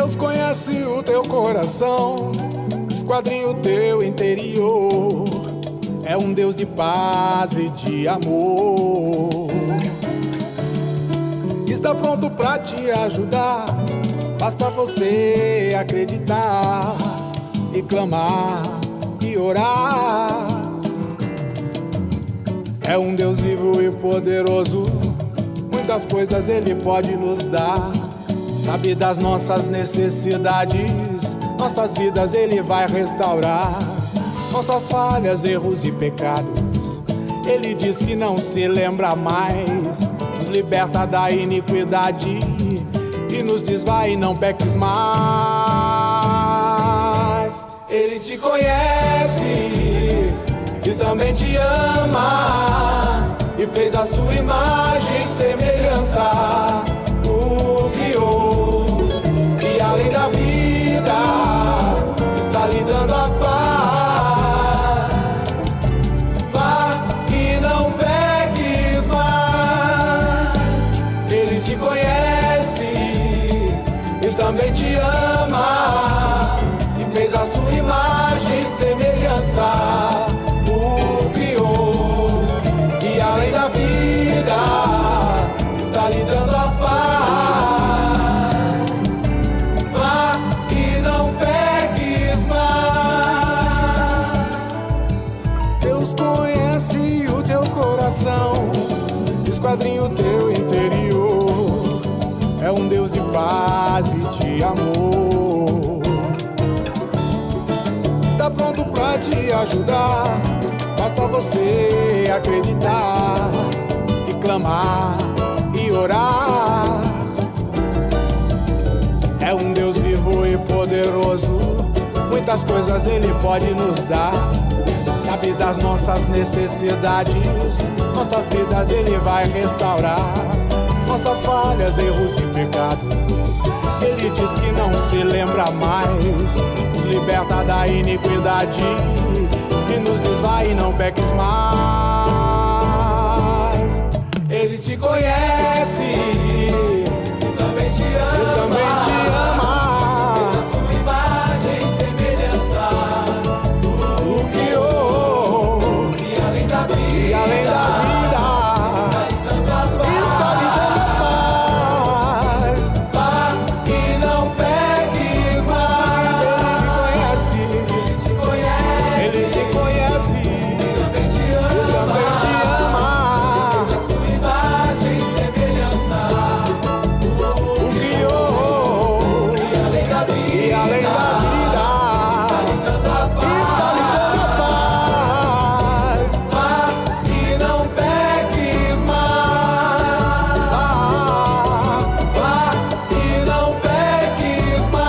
Deus conhece o teu coração, esquadrinha o teu interior. É um Deus de paz e de amor. Está pronto pra te ajudar, basta você acreditar e clamar e orar. É um Deus vivo e poderoso, muitas coisas Ele pode nos dar. Sabe das nossas necessidades, nossas vidas Ele vai restaurar. Nossas falhas, erros e pecados, Ele diz que não se lembra mais. Nos liberta da iniquidade e nos diz vai e não peques mais. Ele te conhece e também te ama, e fez a sua imagem e semelhança, o criou, e além da vida está lhe dando a paz. Vá e não peques mais. Ele te conhece e também te ama, e fez a sua imagem e semelhança, o criou, e além da vida está lhe dando a paz. Vá e não peques mais. Deus conhece o teu coração, esquadrinha o teu interior. É um Deus de paz e de amor. Está pronto pra te ajudar, basta você acreditar e clamar e orar. É um Deus vivo e poderoso, muitas coisas Ele pode nos dar. Sabe das nossas necessidades, nossas vidas Ele vai restaurar. Nossas falhas, erros e pecados, Ele diz que não se lembra mais. Nos liberta da iniquidade e nos diz vai e não peques mais. Ele te conhece e também te ama, fez a sua imagem e semelhança, o criou, e além da vida está lhe dando a paz. Vá e não peques mais. Ele te conhece e também te ama, fez a sua imagem e semelhança, o criou, e além da vida está lhe dando a paz. Vá e não peques mais. Vá e não peques mais.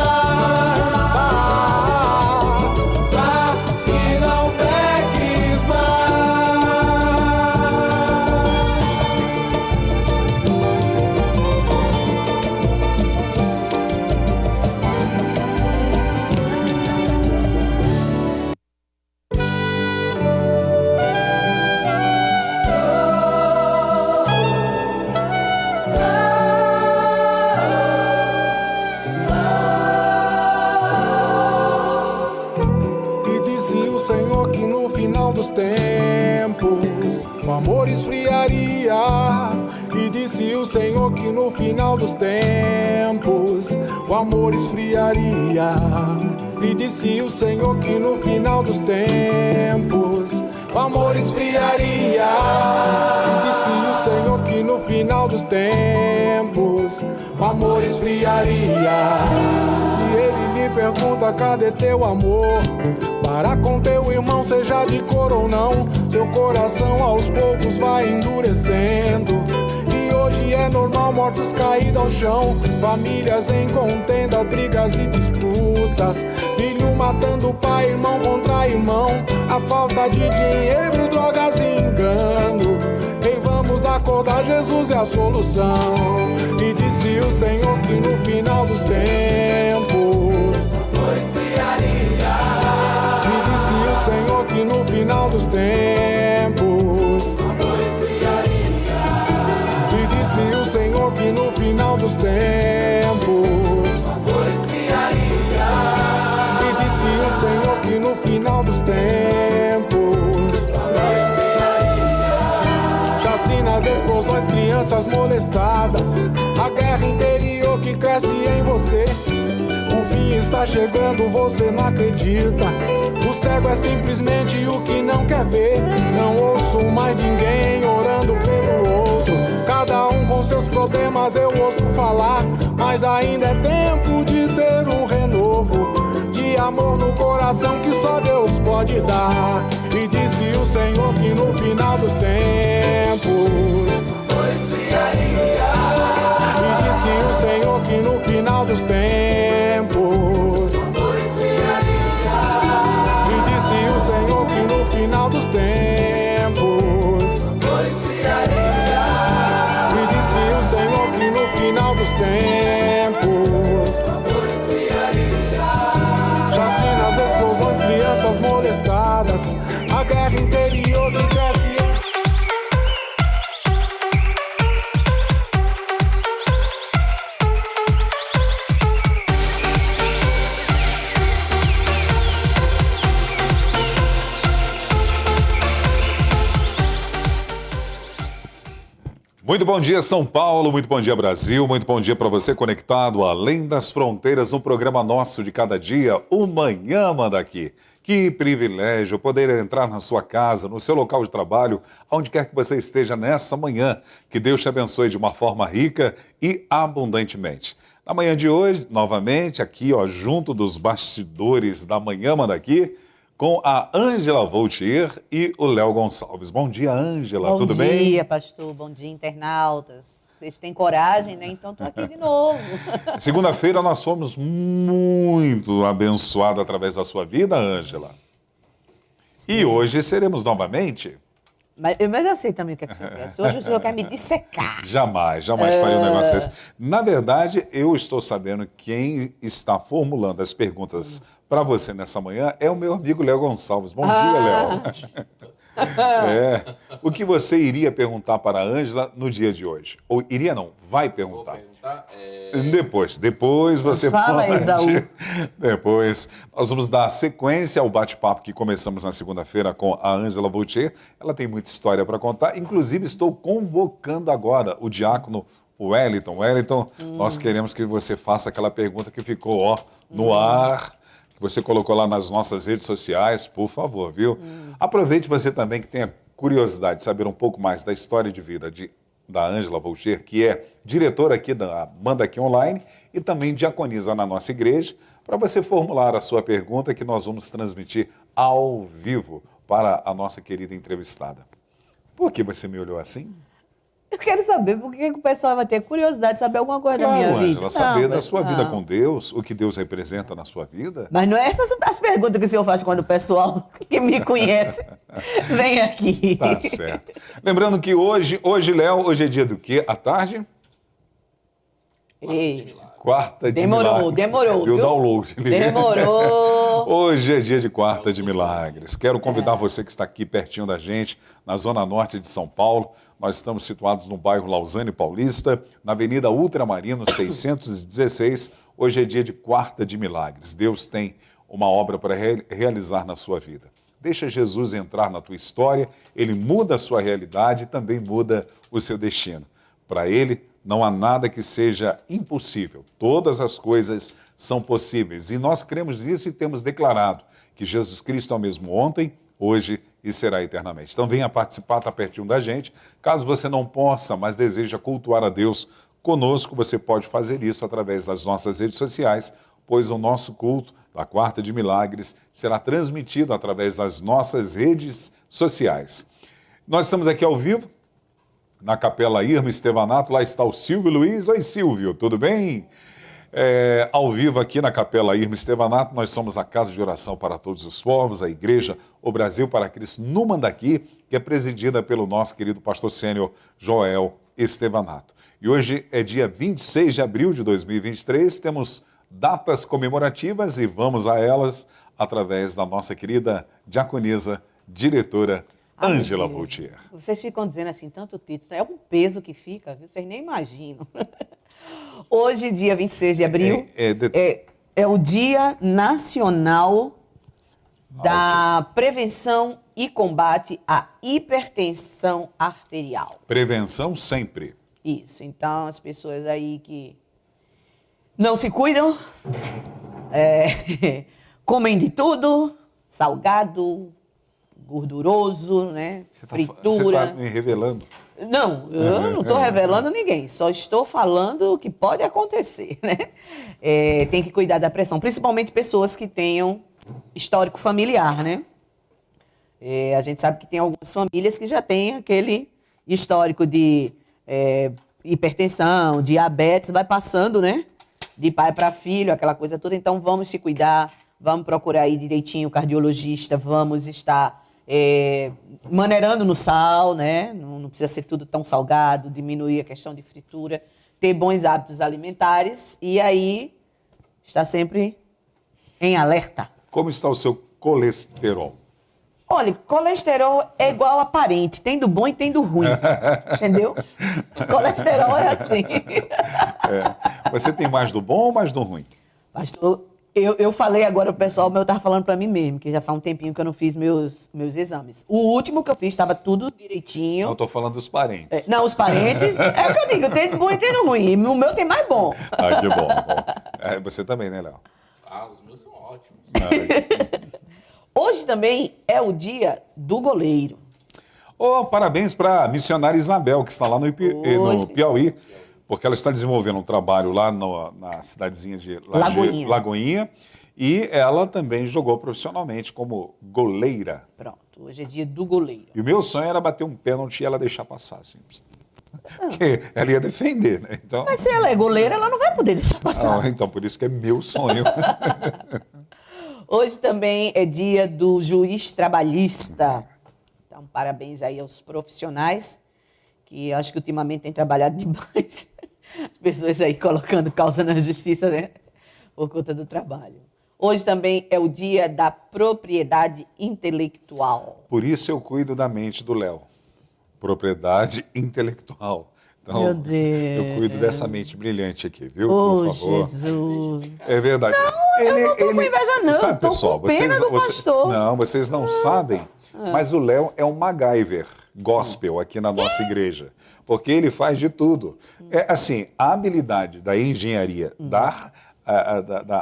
Vá e não peques E dizia o Senhor que no final dos tempos o amor esfriaria. E disse o Senhor que no final dos tempos o amor esfriaria. E disse o Senhor que no final dos tempos o amor esfriaria. E disse o Senhor que no final dos tempos o amor esfriaria. E Ele lhe pergunta: cadê teu amor? Para com teu irmão, seja de cor ou não, seu coração aos poucos vai endurecendo. E hoje é normal mortos caídos ao chão, famílias em contenda, brigas e disputas, filho matando pai, irmão contra irmão, a falta de dinheiro, drogas e engano. Ei, vamos acordar, Jesus é a solução. E disse o Senhor que no final dos tempos o Senhor que no final dos tempos e disse o Senhor que no final dos tempos que no final dos tempos chacinas, explosões, crianças molestadas, a guerra interior que cresce em você. O fim está chegando, você não acredita. O cego é simplesmente o que não quer ver. Não ouço mais ninguém orando pelo outro. Cada um com seus problemas eu ouço falar, mas ainda é tempo de ter um renovo de amor no coração que só Deus pode dar. E disse o Senhor que no final dos tempos e disse o Senhor que no final dos tempos e disse o Senhor que no final dos tempos e disse o Senhor que no final dos tempos chacinas, explosões, crianças molestadas, a guerra interior que cresce. Muito bom dia, São Paulo, muito bom dia, Brasil, muito bom dia para você conectado além das fronteiras no programa nosso de cada dia, o Manhã Manda Aqui. Que privilégio poder entrar na sua casa, no seu local de trabalho, onde quer que você esteja nessa manhã. Que Deus te abençoe de uma forma rica e abundantemente. Na manhã de hoje, novamente, aqui ó, junto dos bastidores da Manhã Manda Aqui, com a Ângela Voltier e o Léo Gonçalves. Bom dia, Ângela, tudo bem? Bom dia, pastor, bom dia, internautas. Vocês têm coragem, né? Então estou aqui de novo. Segunda-feira nós fomos muito abençoados através da sua vida, Ângela. E hoje seremos novamente. Mas eu sei também o que é que o senhor quer. Hoje o senhor quer me dissecar. Jamais faria um negócio desse. Na verdade, eu estou sabendo quem está formulando as perguntas para você nessa manhã é o meu amigo Léo Gonçalves. Bom dia, Léo. O que você iria perguntar para a Ângela no dia de hoje? Ou iria não, vai perguntar. Vou perguntar. Depois você Fala, pode. Esaú. Depois nós vamos dar sequência ao bate-papo que começamos na segunda-feira com a Ângela Voltier. Ela tem muita história para contar. Inclusive, estou convocando agora o diácono Wellington. Wellington, nós queremos que você faça aquela pergunta que ficou ó, no ar, que você colocou lá nas nossas redes sociais, por favor, viu? Aproveite você também que tenha curiosidade de saber um pouco mais da história de vida da Ângela Voltier, que é diretora aqui da Manda Aqui Online e também diaconisa na nossa igreja, para você formular a sua pergunta que nós vamos transmitir ao vivo para a nossa querida entrevistada. Por que você me olhou assim? Eu quero saber por que o pessoal vai ter curiosidade de saber alguma coisa da minha vida. Ângela, saber da mas- sua vida com Deus, o que Deus representa na sua vida. Mas não é essas as perguntas que o senhor faz quando o pessoal que me conhece vem aqui. Tá certo. Lembrando que hoje, Léo, hoje é dia do quê? À tarde? Ei, Quarta de Demorou, milagres. demorou, Deu viu? download. demorou. Hoje é dia de quarta de milagres. Quero convidar você que está aqui pertinho da gente, na zona norte de São Paulo. Nós estamos situados no bairro Lausanne Paulista, na Avenida Ultramarino 616. Hoje é dia de quarta de milagres. Deus tem uma obra para realizar na sua vida. Deixa Jesus entrar na tua história, Ele muda a sua realidade e também muda o seu destino. Para Ele, não há nada que seja impossível. Todas as coisas são possíveis. E nós cremos nisso e temos declarado que Jesus Cristo é o mesmo ontem, hoje e será eternamente. Então venha participar, está pertinho da gente. Caso você não possa, mas deseja cultuar a Deus conosco, você pode fazer isso através das nossas redes sociais, pois o nosso culto da Quarta de Milagres será transmitido através das nossas redes sociais. Nós estamos aqui ao vivo, na Capela Irma Estevanato, lá está o Silvio Luiz. Oi, Silvio, tudo bem? Ao vivo aqui na Capela Irma Estevanato, nós somos a Casa de Oração para Todos os Povos, a Igreja O Brasil para Cristo no Mandaqui, que é presidida pelo nosso querido pastor sênior Joel Estevanato. E hoje é dia 26 de abril de 2023, temos datas comemorativas e vamos a elas através da nossa querida diaconisa, diretora Ângela Voltier. Vocês ficam dizendo assim, tanto título, é um peso que fica, viu? Vocês nem imaginam. Hoje, dia 26 de abril, é o Dia Nacional da prevenção e combate à hipertensão arterial. Prevenção sempre. Isso, então as pessoas aí que não se cuidam, comem de tudo, salgado, gorduroso, né? Fritura. Você tá me revelando. Não, eu não estou revelando ninguém, só estou falando o que pode acontecer, né? Tem que cuidar da pressão, principalmente pessoas que tenham histórico familiar, né? A gente sabe que tem algumas famílias que já têm aquele histórico de hipertensão, diabetes, vai passando, né? De pai para filho, aquela coisa toda. Então, vamos se cuidar, vamos procurar aí direitinho o cardiologista, vamos estar maneirando no sal, né? Não precisa ser tudo tão salgado, diminuir a questão de fritura, ter bons hábitos alimentares e aí está sempre em alerta. Como está o seu colesterol? Olha, colesterol é igual a parente, tem do bom e tem do ruim, entendeu? Colesterol é assim. Você tem mais do bom ou mais do ruim? Pastor, eu falei agora pro pessoal, mas eu estava falando para mim mesmo, que já faz um tempinho que eu não fiz meus exames. O último que eu fiz estava tudo direitinho. Eu estou falando dos parentes. Não, os parentes, é o que eu digo, tem do bom e tem do ruim. E o meu tem mais bom. Ah, que bom. Você também, né, Léo? Os meus são ótimos. Hoje também é o dia do goleiro. Parabéns para a missionária Isabel, que está lá no Piauí, porque ela está desenvolvendo um trabalho lá na cidadezinha de Lagoinha, e ela também jogou profissionalmente como goleira. Pronto, hoje é dia do goleiro. E o meu sonho era bater um pênalti e ela deixar passar, assim. Porque ela ia defender, né? Então... Mas se ela é goleira, ela não vai poder deixar passar. Então, por isso que é meu sonho. Hoje também é dia do juiz trabalhista. Então, parabéns aí aos profissionais, que acho que ultimamente têm trabalhado demais. As pessoas aí colocando causa na justiça, né? Por conta do trabalho. Hoje também é o dia da propriedade intelectual. Por isso eu cuido da mente do Léo. Propriedade intelectual. Então, meu Deus. Eu cuido dessa mente brilhante aqui, viu? Oh, por favor. Jesus. É verdade. Não, eu não estou com inveja, não. Sabe, Estou pessoal, com pena do pastor. Não, vocês não sabem, mas o Léo é um MacGyver gospel aqui na nossa igreja. Porque ele faz de tudo. Assim, a habilidade da engenharia, da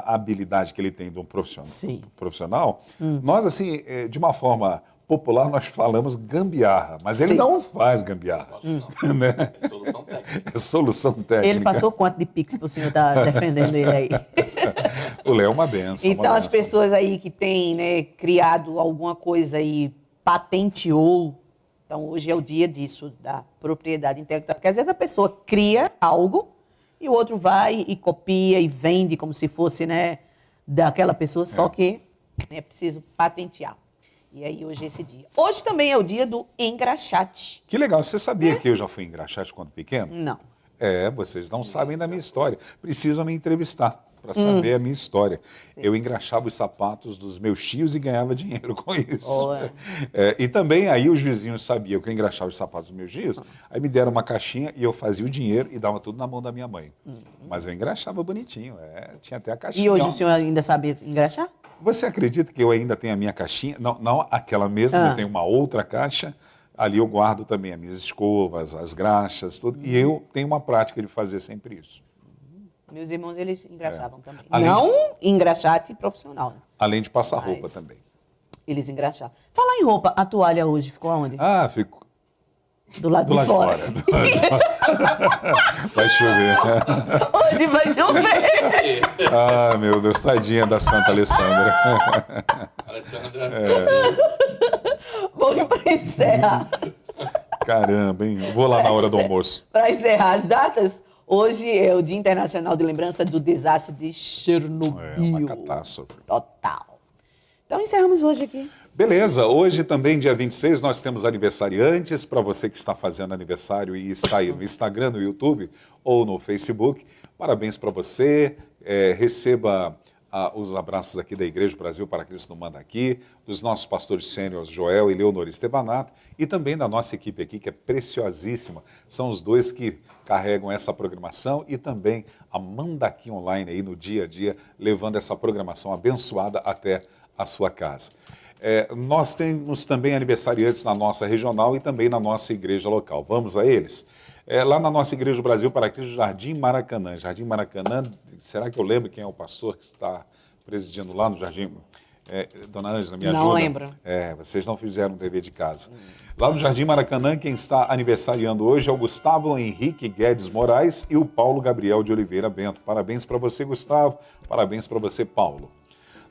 habilidade que ele tem de um profissional, nós, assim, de uma forma popular, nós falamos gambiarra, mas ele não faz gambiarra. Né? É solução técnica. É solução técnica. Ele passou quanto de pix para o senhor estar defendendo ele aí? O Léo é uma benção. Então, as pessoas aí que têm, né, criado alguma coisa e patenteou, então hoje é o dia disso, da propriedade intelectual. Porque às vezes a pessoa cria algo e o outro vai e copia e vende como se fosse, né, daquela pessoa, só que é preciso patentear. E aí hoje é esse dia. Hoje também é o dia do engraxate. Que legal. Você sabia que eu já fui engraxate quando pequeno? Não. Vocês não sabem da minha história. Precisam me entrevistar para saber a minha história. Sim. Eu engraxava os sapatos dos meus tios e ganhava dinheiro com isso. E também aí os vizinhos sabiam que eu engraxava os sapatos dos meus tios, aí me deram uma caixinha e eu fazia o dinheiro e dava tudo na mão da minha mãe. Mas eu engraxava bonitinho, tinha até a caixinha. E hoje o senhor ainda sabe engraxar? Você acredita que eu ainda tenho a minha caixinha? Não aquela mesma, eu tenho uma outra caixa. Ali eu guardo também as minhas escovas, as graxas, tudo. E eu tenho uma prática de fazer sempre isso. Meus irmãos, eles engraxavam também. Não engraxate profissional. Né? Além de passar roupa também. Eles engraxavam. Falar em roupa, a toalha hoje ficou aonde? Ficou... Do lado de fora. Vai chover. Hoje vai chover. Meu Deus, tadinha da Santa Alessandra. Alessandra. Bom, para encerrar. Caramba, hein? Vou lá na hora do almoço. Para encerrar as datas, hoje é o Dia Internacional de Lembrança do Desastre de Chernobyl. É uma catástrofe. Total. Então encerramos hoje aqui. Beleza, hoje também, dia 26, nós temos aniversariantes. Para você que está fazendo aniversário e está aí no Instagram, no YouTube ou no Facebook, parabéns para você. Receba os abraços aqui da Igreja do Brasil para Cristo no Manda Aqui, dos nossos pastores sêniores Joel e Leonor Estebanato, e também da nossa equipe aqui, que é preciosíssima. São os dois que carregam essa programação e também a Manda Aqui online aí no dia a dia, levando essa programação abençoada até a sua casa. Nós temos também aniversariantes na nossa regional e também na nossa igreja local. Vamos a eles? Lá na nossa Igreja do Brasil para Cristo, Jardim Maracanã. Jardim Maracanã, será que eu lembro quem é o pastor que está presidindo lá no Jardim? Dona Ângela, me ajuda? Não lembro. Vocês não fizeram o dever de casa. Lá no Jardim Maracanã, quem está aniversariando hoje é o Gustavo Henrique Guedes Moraes e o Paulo Gabriel de Oliveira Bento. Parabéns para você, Gustavo. Parabéns para você, Paulo.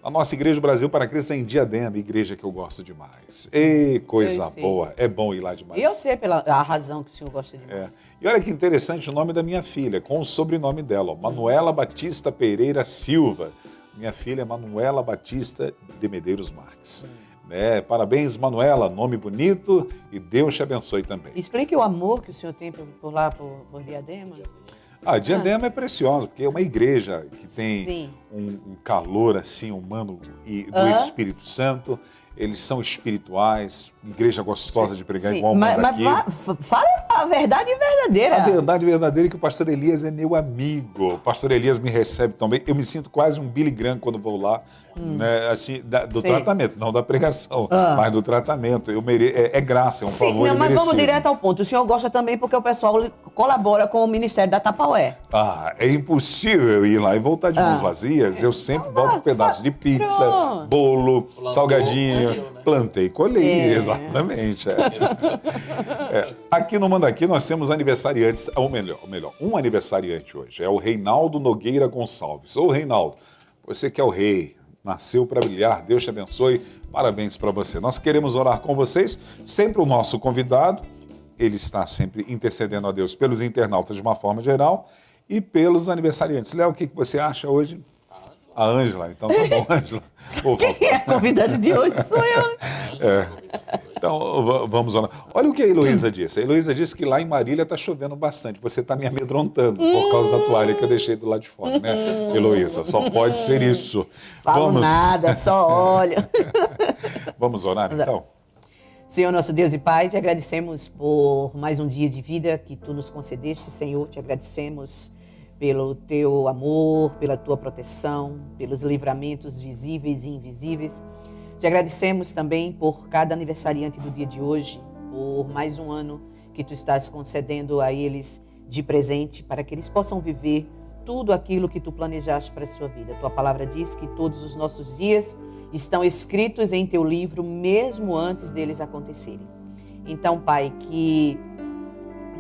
A nossa Igreja do Brasil para Cristo é em Diadema, igreja que eu gosto demais. Ei, coisa boa. É bom ir lá demais. Eu sei pela a razão que o senhor gosta demais. E olha que interessante o nome da minha filha, com o sobrenome dela, ó, Manuela Batista Pereira Silva. Minha filha é Manuela Batista de Medeiros Marques. Parabéns, Manuela, nome bonito e Deus te abençoe também. Explique o amor que o senhor tem por lá, por Diadema. Diadema é preciosa, porque é uma igreja que tem um calor assim humano e do Espírito Santo. Eles são espirituais, igreja gostosa de pregar igual manda aqui. Mas fala a verdade verdadeira. A verdade verdadeira é que o pastor Elias é meu amigo. O pastor Elias me recebe também. Eu me sinto quase um Billy Graham quando vou lá, né, assim, do tratamento, não da pregação, mas do tratamento. É graça, é um favor mas merecido. vamos direto ao ponto. O senhor gosta também porque o pessoal colabora com o Ministério da Tapaué. É impossível eu ir lá e voltar de mãos vazias. Eu sempre volto com um pedaço de pizza, bolo, salgadinho. Plantei e colhi, exatamente. Aqui no Mandaqui nós temos aniversariantes, ou melhor, um aniversariante hoje, é o Reinaldo Nogueira Gonçalves. Ô Reinaldo, você que é o rei, nasceu para brilhar, Deus te abençoe, parabéns para você. Nós queremos orar com vocês, sempre o nosso convidado, ele está sempre intercedendo a Deus pelos internautas de uma forma geral e pelos aniversariantes. Léo, o que você acha hoje? A Ângela, então tá bom, Ângela. Quem é a convidada de hoje sou eu. Então, vamos lá. Olha o que a Heloísa disse. A Heloísa disse que lá em Marília está chovendo bastante. Você está me amedrontando por causa da toalha que eu deixei do lado de fora, né, Heloísa? Só pode ser isso. Falo nada, só olha. Vamos orar, então? Senhor, nosso Deus e Pai, te agradecemos por mais um dia de vida que Tu nos concedeste, Senhor. Te agradecemos pelo Teu amor, pela Tua proteção, pelos livramentos visíveis e invisíveis. Te agradecemos também por cada aniversariante do dia de hoje, por mais um ano que Tu estás concedendo a eles de presente, para que eles possam viver tudo aquilo que Tu planejaste para a sua vida. Tua palavra diz que todos os nossos dias estão escritos em Teu livro, mesmo antes deles acontecerem. Então, Pai, que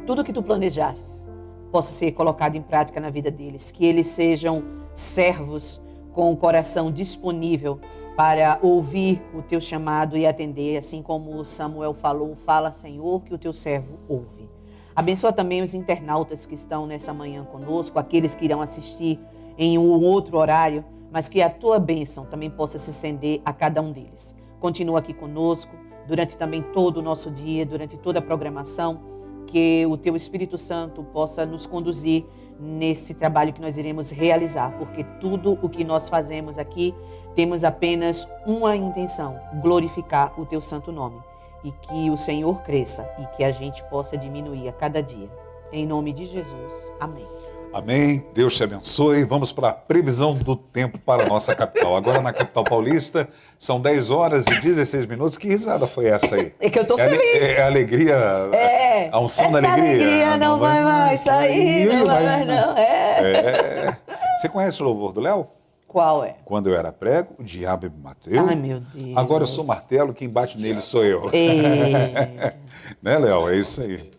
tudo que Tu planejaste possa ser colocado em prática na vida deles, que eles sejam servos com o coração disponível para ouvir o Teu chamado e atender, assim como Samuel falou, fala, Senhor, que o Teu servo ouve. Abençoa também os internautas que estão nessa manhã conosco, aqueles que irão assistir em um outro horário, mas que a Tua bênção também possa se estender a cada um deles. Continua aqui conosco, durante também todo o nosso dia, durante toda a programação, que o Teu Espírito Santo possa nos conduzir nesse trabalho que nós iremos realizar, porque tudo o que nós fazemos aqui temos apenas uma intenção, glorificar o Teu santo nome, e que o Senhor cresça e que a gente possa diminuir a cada dia. Em nome de Jesus. Amém. Amém. Deus te abençoe. Vamos para a previsão do tempo para a nossa capital. Agora na capital paulista são 10 horas e 16 minutos. Que risada foi essa aí? É que eu tô feliz. É alegria, a unção da alegria. Essa alegria não vai mais sair, não vai mais não. Você conhece o louvor do Léo? Qual é? Quando eu era prego, o diabo me bateu. Ai, meu Deus. Agora eu sou martelo, quem bate nele sou eu. Né, Léo? É isso aí.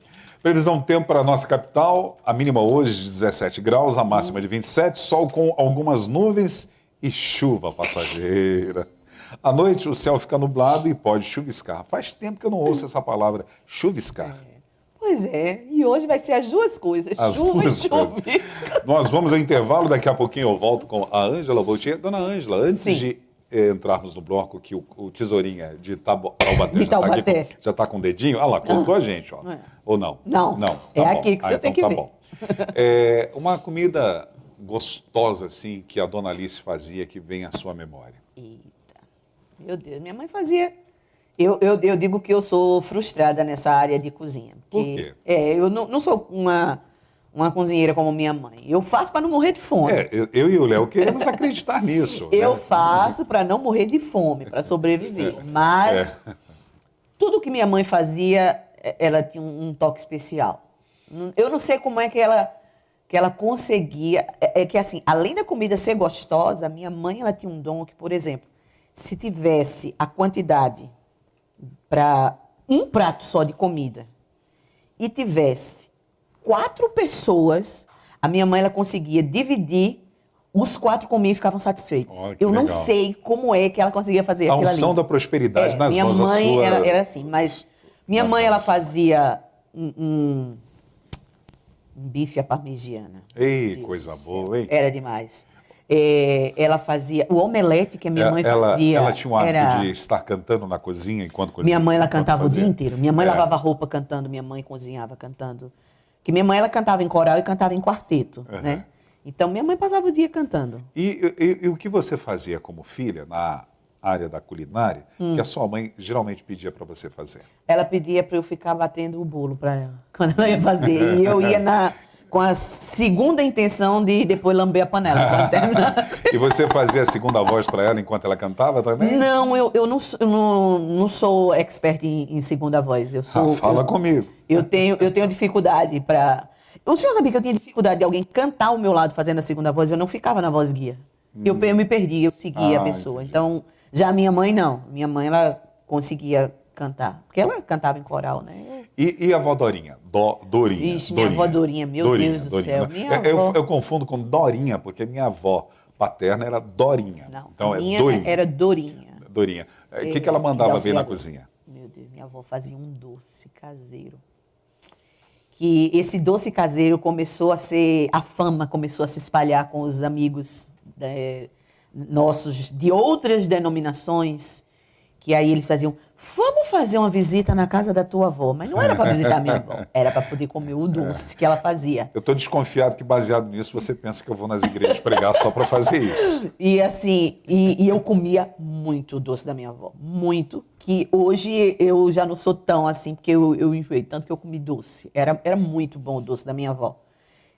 Previsão do tempo para a nossa capital, a mínima hoje de 17 graus, a máxima de 27, sol com algumas nuvens e chuva passageira. À noite o céu fica nublado e pode chuviscar. Faz tempo que eu não ouço essa palavra, chuviscar. Pois é, e hoje vai ser as duas coisas, chuva e chuvisca. Nós vamos ao intervalo, daqui a pouquinho eu volto com a Ângela Voltier. Dona Ângela, antes de entrarmos no bloco que o tesourinha de Taubaté já está com o dedinho. Ah lá, contou a gente, ó. Ou não? Não. Tá é bom. aqui que você tem que ver. Bom. Uma comida gostosa, assim, que a Dona Alice fazia, que vem à sua memória. Eita, meu Deus, minha mãe fazia... Eu digo que eu sou frustrada nessa área de cozinha. Por quê? Eu não sou uma cozinheira como minha mãe. Eu faço para não morrer de fome. Eu e o Léo queremos acreditar nisso. Eu né? faço para não morrer de fome, para sobreviver. Mas tudo que minha mãe fazia, ela tinha um toque especial. Eu não sei como é que ela conseguia. É que assim, além da comida ser gostosa, minha mãe ela tinha um dom que, por exemplo, se tivesse a quantidade para um prato só de comida e tivesse 4 pessoas, a minha mãe ela conseguia dividir, os 4 comiam e ficavam satisfeitos. Olha, que Eu não legal. sei como é que ela conseguia fazer A aquilo ali. unção da prosperidade nas minha mãos da mãe sua... era assim, mas minha nas mãe ela mãos. fazia um bife à parmegiana. Ei, Deus coisa do céu. boa, hein? Era demais. Ela fazia o omelete que a minha mãe fazia. Ela tinha o hábito era... de estar cantando na cozinha enquanto cozinhava. Minha mãe ela enquanto cantava o fazia. dia inteiro. Minha mãe lavava roupa cantando, minha mãe cozinhava cantando. Que minha mãe ela cantava em coral e cantava em quarteto, né? Então minha mãe passava o dia cantando. E o que você fazia como filha na área da culinária que a sua mãe geralmente pedia para você fazer? Ela pedia para eu ficar batendo o bolo para ela quando ela ia fazer. E eu ia com a segunda intenção de depois lamber a panela quando terminasse. E você fazia a segunda voz para ela enquanto ela cantava também? Não, eu não sou expert em segunda voz. Eu sou. Fala comigo. Eu tenho dificuldade para. O senhor sabia que eu tinha dificuldade de alguém cantar ao meu lado fazendo a segunda voz? Eu não ficava na voz guia. Eu me perdi, eu seguia a pessoa. Entendi. Então, já a minha mãe não. Minha mãe, ela conseguia cantar. Porque ela cantava em coral, né? E a avó Dorinha? Dorinha. Ixi, minha avó Dorinha, meu Deus do céu. Minha avó... Eu confundo com Dorinha, porque minha avó paterna era Dorinha. Não, Então a é minha Dorinha. era Dorinha. Dorinha. O que ela mandava ver na auxiliadora. cozinha? Meu Deus, minha avó fazia um doce caseiro. Que esse doce caseiro começou a ser... A fama começou a se espalhar com os amigos nossos de outras denominações, que aí eles faziam, vamos fazer uma visita na casa da tua avó. Mas não era para visitar minha avó, era para poder comer o doce que ela fazia. Eu estou desconfiado que, baseado nisso, você pensa que eu vou nas igrejas pregar só para fazer isso. E assim, e eu comia muito o doce da minha avó, muito, que hoje eu já não sou tão assim, porque eu enjoei tanto que eu comi doce. Era muito bom o doce da minha avó.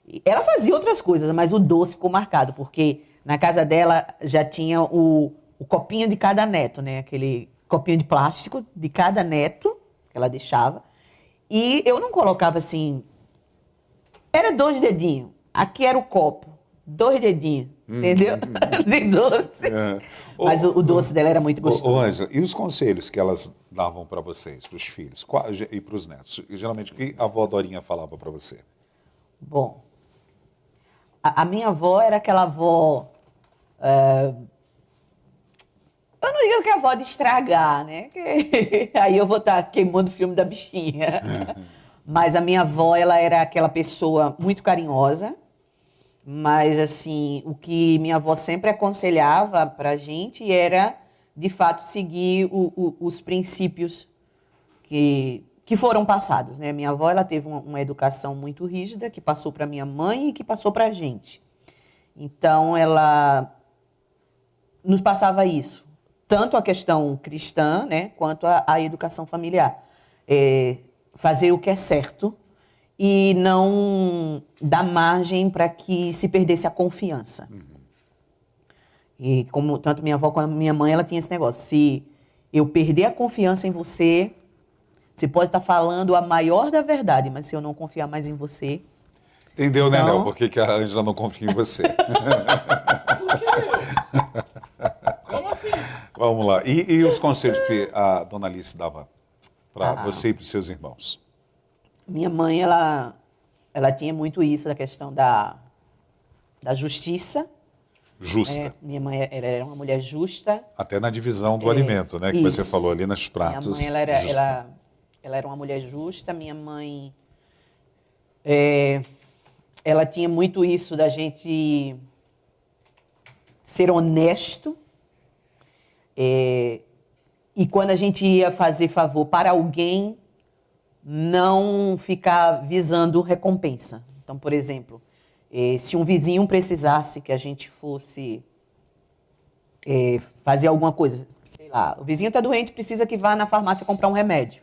E ela fazia outras coisas, mas o doce ficou marcado, porque na casa dela já tinha o copinho de cada neto, né? Aquele copinho de plástico de cada neto que ela deixava. E eu não colocava assim... Era 2 dedinhos. Aqui era o copo. 2 dedinhos. Entendeu? De doce. Mas o doce dela era muito gostoso. Ângela, e os conselhos que elas davam para vocês, para os filhos e para os netos? Geralmente, o que a avó Dorinha falava para você? Bom, a minha avó era aquela avó... eu não digo que é a avó de estragar, né? Que aí eu vou estar queimando o filme da bichinha. Mas a minha avó, ela era aquela pessoa muito carinhosa. Mas, assim, o que minha avó sempre aconselhava pra gente era, de fato, seguir os princípios que foram passados, né? Minha avó, ela teve uma educação muito rígida, que passou para minha mãe e que passou para a gente. Então, ela nos passava isso, tanto a questão cristã, né, quanto a educação familiar. Fazer o que é certo e não dar margem para que se perdesse a confiança. E como tanto minha avó quanto minha mãe, ela tinha esse negócio. Se eu perder a confiança em você, você pode estar falando a maior da verdade, mas se eu não confiar mais em você... Entendeu, né, Então- Léo? Por que a Ângela não confia em você? Por quê? Como assim? Vamos lá. E os conselhos que a dona Alice dava para você e para os seus irmãos? Minha mãe, ela tinha muito isso, da questão da justiça. Justa. Minha mãe era uma mulher justa. Até na divisão do alimento, né? Que você Isso. falou ali nos pratos. Minha mãe, Justa. ela era uma mulher justa. Minha mãe, ela tinha muito isso da gente ser honesto. E quando a gente ia fazer favor para alguém, não ficar visando recompensa. Então, por exemplo, se um vizinho precisasse que a gente fosse fazer alguma coisa, sei lá, o vizinho está doente, precisa que vá na farmácia comprar um remédio.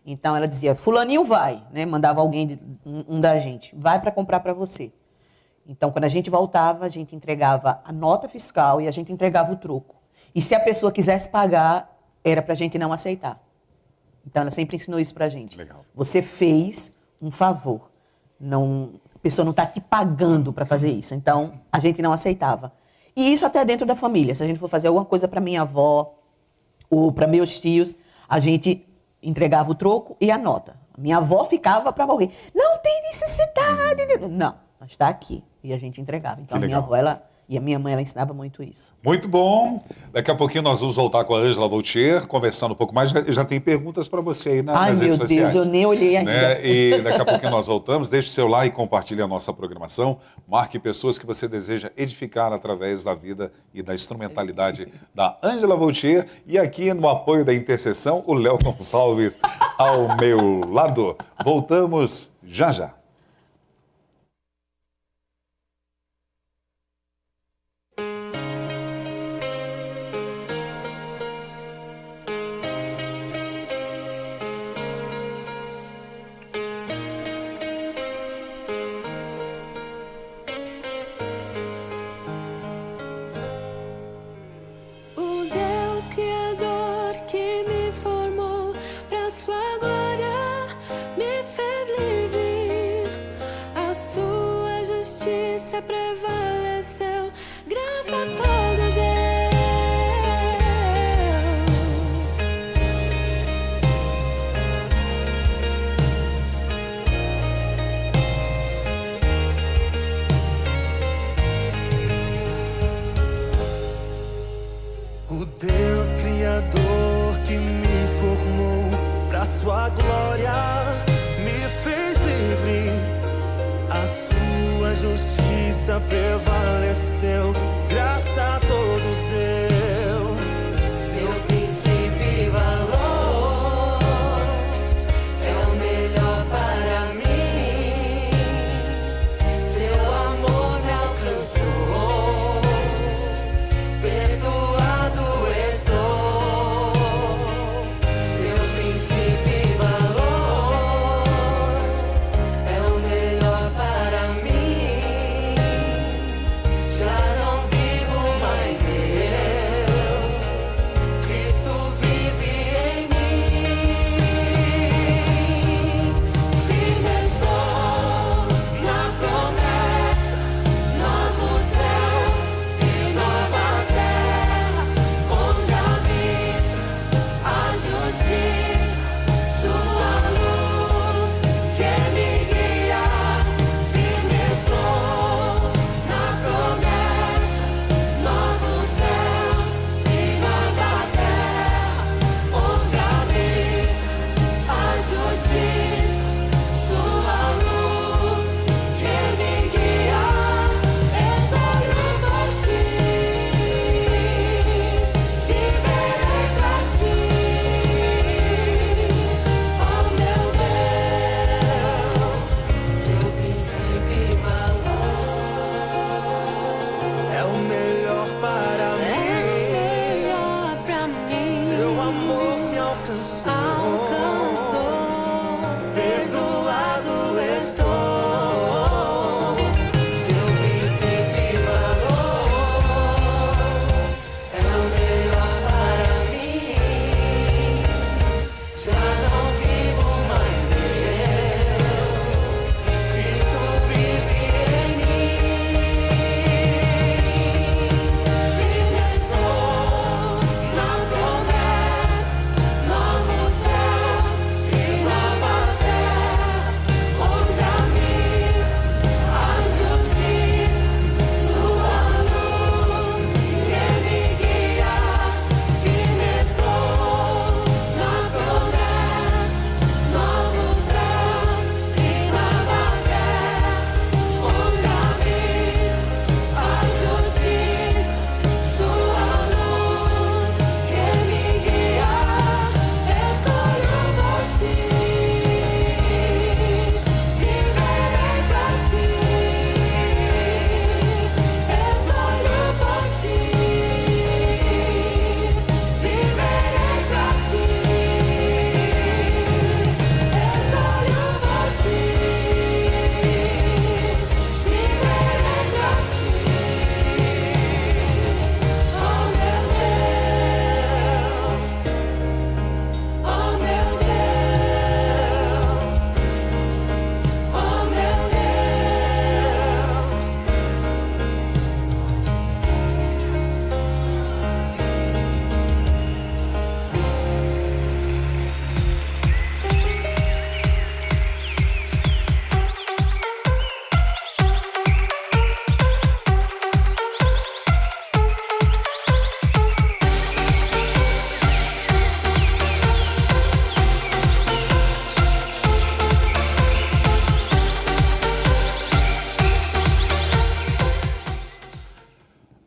Então ela dizia, fulaninho vai, né? Mandava alguém, um da gente, vai para comprar para você. Então, quando a gente voltava, a gente entregava a nota fiscal e a gente entregava o troco. E se a pessoa quisesse pagar, era para a gente não aceitar. Então, ela sempre ensinou isso para a gente. Legal. Você fez um favor. Não, a pessoa não está te pagando para fazer isso. Então, a gente não aceitava. E isso até dentro da família. Se a gente for fazer alguma coisa para minha avó ou para meus tios, a gente entregava o troco e a nota. A minha avó ficava para morrer. Não tem necessidade. Não, mas está aqui. E a gente entregava. Então, a minha avó, e a minha mãe, ela ensinava muito isso. Muito bom. Daqui a pouquinho nós vamos voltar com a Ângela Vautier, conversando um pouco mais. Já tem perguntas para você aí nas redes sociais. Ai, meu Deus, eu nem olhei ainda. Né? E daqui a pouquinho nós voltamos. Deixe seu like, compartilhe a nossa programação. Marque pessoas que você deseja edificar através da vida e da instrumentalidade da Ângela Vautier. E aqui no apoio da intercessão, o Léo Gonçalves ao meu lado. Voltamos já já. Prevaleceu, graça a todos deu. Seu princípio e valor é o melhor para mim. Seu amor me alcançou, perdoado estou. Seu princípio e valor é o melhor para mim. Já não vi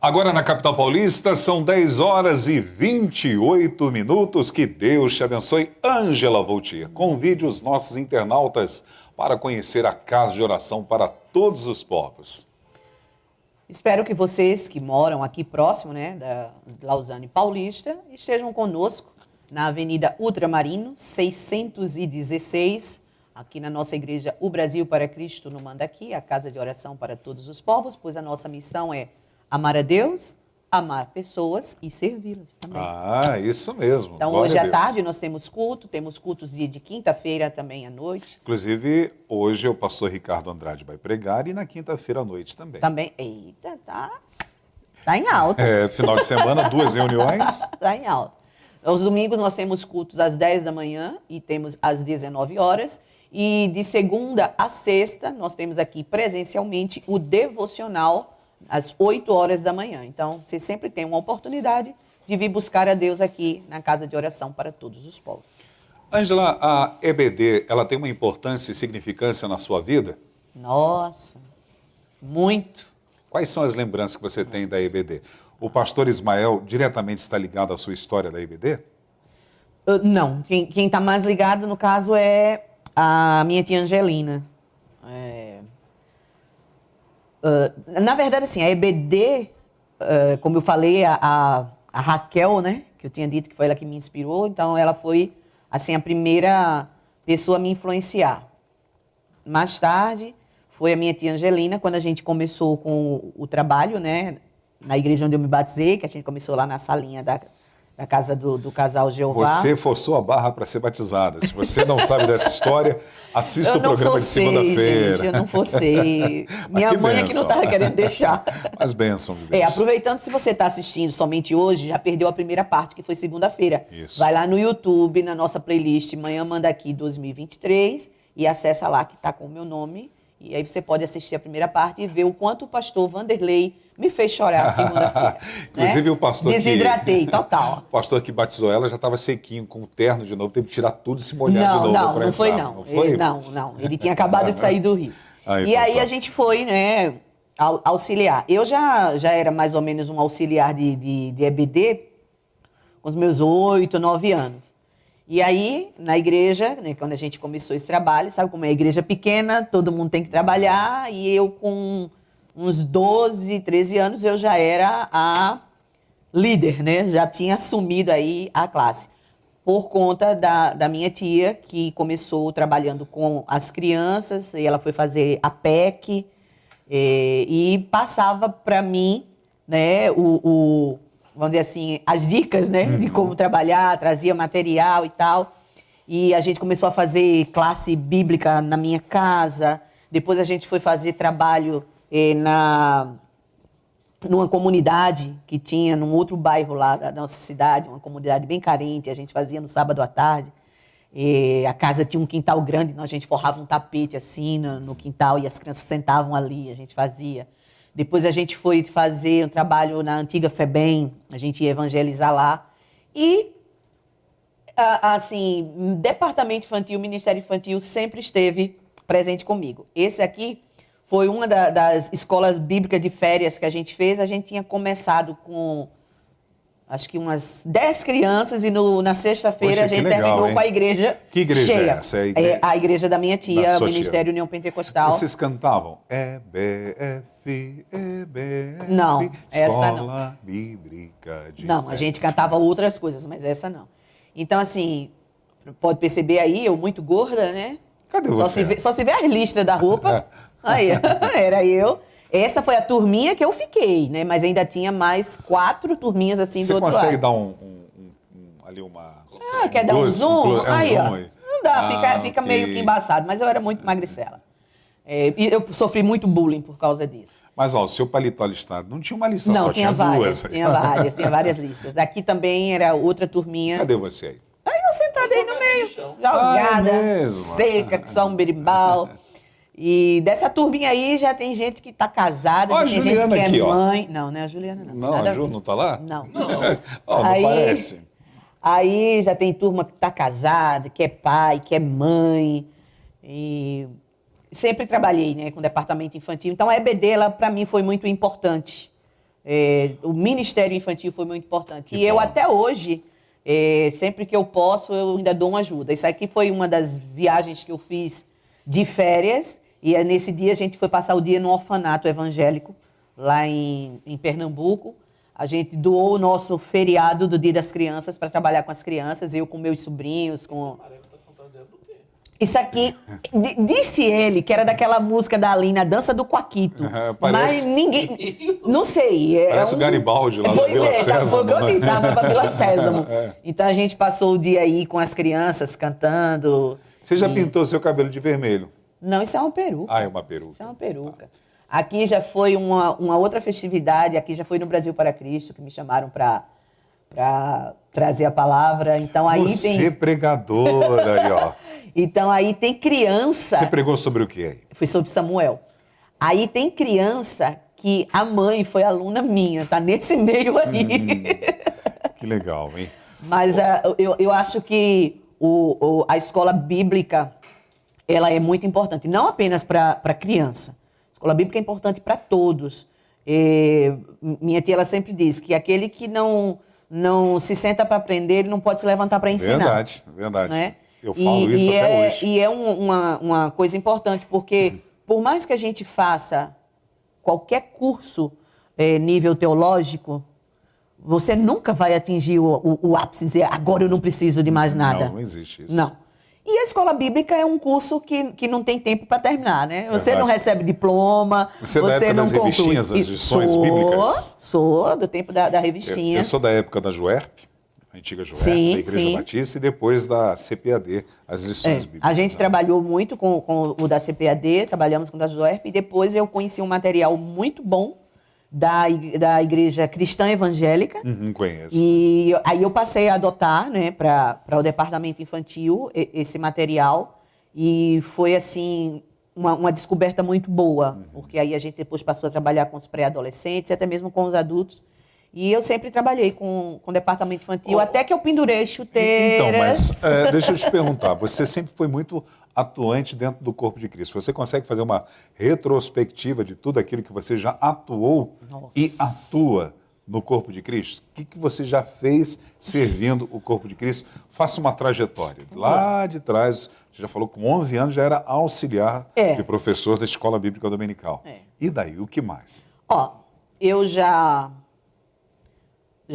Agora na capital paulista são 10 horas e 28 minutos. Que Deus te abençoe. Ângela Voltier, convide os nossos internautas para conhecer a Casa de Oração para Todos os Povos. Espero que vocês que moram aqui próximo, né, da Lausanne Paulista, estejam conosco na Avenida Ultramarino, 616, aqui na nossa igreja O Brasil para Cristo no Mandaqui, a Casa de Oração para Todos os Povos, pois a nossa missão é amar a Deus, amar pessoas e servi-las também. Ah, isso mesmo. Então, Glória hoje a à Deus. tarde nós temos cultos de quinta-feira também à noite. Inclusive, hoje o pastor Ricardo Andrade vai pregar e na quinta-feira à noite também. Também, eita, tá em alta. Final de semana, 2 reuniões. Está em alta. Aos domingos nós temos cultos às 10 da manhã e temos às 19 horas. E de segunda a sexta nós temos aqui presencialmente o devocional às 8 horas da manhã. Então, você sempre tem uma oportunidade de vir buscar a Deus aqui na Casa de Oração para Todos os Povos. Ângela, a EBD, ela tem uma importância e significância na sua vida? Nossa, muito. Quais são as lembranças que você tem da EBD? O pastor Ismael diretamente está ligado à sua história da EBD? Não, quem está mais ligado, no caso, é a minha tia Angelina. Na verdade, assim, a EBD, como eu falei, a Raquel, né, que eu tinha dito que foi ela que me inspirou, então ela foi, assim, a primeira pessoa a me influenciar. Mais tarde, foi a minha tia Angelina, quando a gente começou com o trabalho, né, na igreja onde eu me batizei, que a gente começou lá na salinha da casa do casal Jeová. Você forçou a barra para ser batizada. Se você não sabe dessa história, assista o programa de segunda-feira. Gente, eu não forcei. Minha que mãe aqui não estava querendo deixar. Mas bênção de Deus. Aproveitando, se você está assistindo somente hoje, já perdeu a primeira parte, que foi segunda-feira. Isso. Vai lá no YouTube, na nossa playlist Manhã Manda Aqui 2023 e acessa lá que está com o meu nome. E aí você pode assistir a primeira parte e ver o quanto o pastor Vanderlei me fez chorar segunda-feira. Inclusive, né? o pastor Desidratei, total. O pastor que batizou ela já estava sequinho, com o terno de novo, teve que tirar tudo e se molhar de novo. Não foi não. Não foi? Não. Ele tinha acabado de sair do Rio. Então E aí tá. a gente foi, né, auxiliar. Eu já era mais ou menos um auxiliar de EBD com os meus 8, 9 anos. E aí, na igreja, né, quando a gente começou esse trabalho, sabe como é a igreja pequena, todo mundo tem que trabalhar, e eu com uns 12, 13 anos, eu já era a líder, né? Já tinha assumido aí a classe. Por conta da minha tia, que começou trabalhando com as crianças, e ela foi fazer a PEC, e passava para mim, né, vamos dizer assim, as dicas, né, de como trabalhar, trazia material e tal. E a gente começou a fazer classe bíblica na minha casa. Depois a gente foi fazer trabalho numa comunidade que tinha num outro bairro lá da nossa cidade, uma comunidade bem carente. A gente fazia no sábado à tarde. A casa tinha um quintal grande, então a gente forrava um tapete assim no quintal e as crianças sentavam ali, a gente fazia. Depois a gente foi fazer um trabalho na antiga FEBEM, a gente ia evangelizar lá. E, assim, departamento infantil, Ministério Infantil sempre esteve presente comigo. Esse aqui foi uma das escolas bíblicas de férias que a gente fez. A gente tinha começado com, acho que umas 10 crianças e na sexta-feira Poxa, a gente que legal, terminou hein? com a igreja Que igreja cheia. é essa? A igreja da minha tia, Da o sua Ministério tia. União Pentecostal. Vocês cantavam EBF, EBF, Não, essa não. Escola Bíblica de Não, a Férias. gente cantava outras coisas, mas essa não. Então, assim, pode perceber aí, eu muito gorda, né? Cadê você? Só se vê as listras da roupa. Aí, era eu. Essa foi a turminha que eu fiquei, né? Mas ainda tinha mais 4 turminhas assim Você do outro consegue lado. dar ali uma... Quer dar um close? zoom? É um Aí, zoom ó. aí. Não dá, fica ok. meio que embaçado. Mas eu era muito magricela. E eu sofri muito bullying por causa disso. Mas, ó, o seu paletó listado não tinha uma lista Não, só, tinha duas. várias. Tinha várias listas. Aqui também era outra turminha. Cadê você aí? Aí eu sentada aí no meio, jogada, mesmo? seca, que só um berimbau. E dessa turminha aí já tem gente que tá casada, Ó, já a tem gente Juliana que é aqui, ó. mãe. Não é a Juliana, não. Não, Nada a a Ju ver. não tá lá? Não. Ó, não Aí- parece. Aí já tem turma que tá casada, que é pai, que é mãe. E sempre trabalhei, né, com departamento infantil. Então a EBD, ela para mim foi muito importante. O Ministério Infantil foi muito importante. Que E eu bom. até hoje, sempre que eu posso, eu ainda dou uma ajuda. Isso aqui foi uma das viagens que eu fiz de férias. E nesse dia a gente foi passar o dia no orfanato evangélico, lá em Pernambuco. A gente doou o nosso feriado do Dia das Crianças para trabalhar com as crianças, eu com meus sobrinhos, com... Amarelo tá fantasiado do quê? Isso aqui, disse ele que era daquela música da Aline, a dança do Quaquito. Parece. Mas ninguém... Não sei. Parece o Garibaldi lá da Pois Vila é, Sésamo. foi o que eu disse, tava pra Vila Sésamo. É. Então a gente passou o dia aí com as crianças cantando. Você já pintou seu cabelo de vermelho? Não, isso é uma peruca. Ah, é uma peruca. Isso é uma peruca. Aqui já foi uma outra festividade, aqui já foi no Brasil para Cristo, que me chamaram para trazer a palavra. Então aí Você tem. pregadora aí, ó. Então aí tem criança. Você pregou sobre o que aí? Foi sobre Samuel. Aí tem criança que a mãe foi aluna minha, tá nesse meio aí. Que legal, hein? Mas eu acho que a escola bíblica, ela é muito importante, não apenas para criança. A escola bíblica é importante para todos. Minha tia ela sempre diz que aquele que não se senta para aprender, ele não pode se levantar para ensinar. Verdade, verdade. Né? Eu falo isso até hoje. E é uma coisa importante, porque por mais que a gente faça qualquer curso nível teológico, você nunca vai atingir o ápice e dizer, agora eu não preciso de mais nada. Não existe isso. Não. E a escola bíblica é um curso que não tem tempo para terminar, né? Você Verdade. não recebe diploma, Você é da época não das conclui. revistinhas, as lições bíblicas? Sou, do tempo da revistinha. Eu sou da época da JUERP, a antiga JUERP, Sim, da Igreja sim. Batista, e depois da CPAD, as lições bíblicas. A gente né? trabalhou muito com o da CPAD, trabalhamos com o da JUERP, e depois eu conheci um material muito bom da Igreja Cristã Evangélica. Conheço. E aí eu passei a adotar, né, para o departamento infantil esse material, e foi assim uma descoberta muito boa, porque aí a gente depois passou a trabalhar com os pré-adolescentes e até mesmo com os adultos. E eu sempre trabalhei com o departamento infantil, até que eu pendurei chuteiras. Então, mas deixa eu te perguntar, você sempre foi muito atuante dentro do corpo de Cristo. Você consegue fazer uma retrospectiva de tudo aquilo que você já atuou e atua no corpo de Cristo? O que você já fez servindo o corpo de Cristo? Faça uma trajetória. Lá de trás, você já falou que com 11 anos já era auxiliar de professor da Escola Bíblica Dominical. E daí, o que mais? Ó, eu já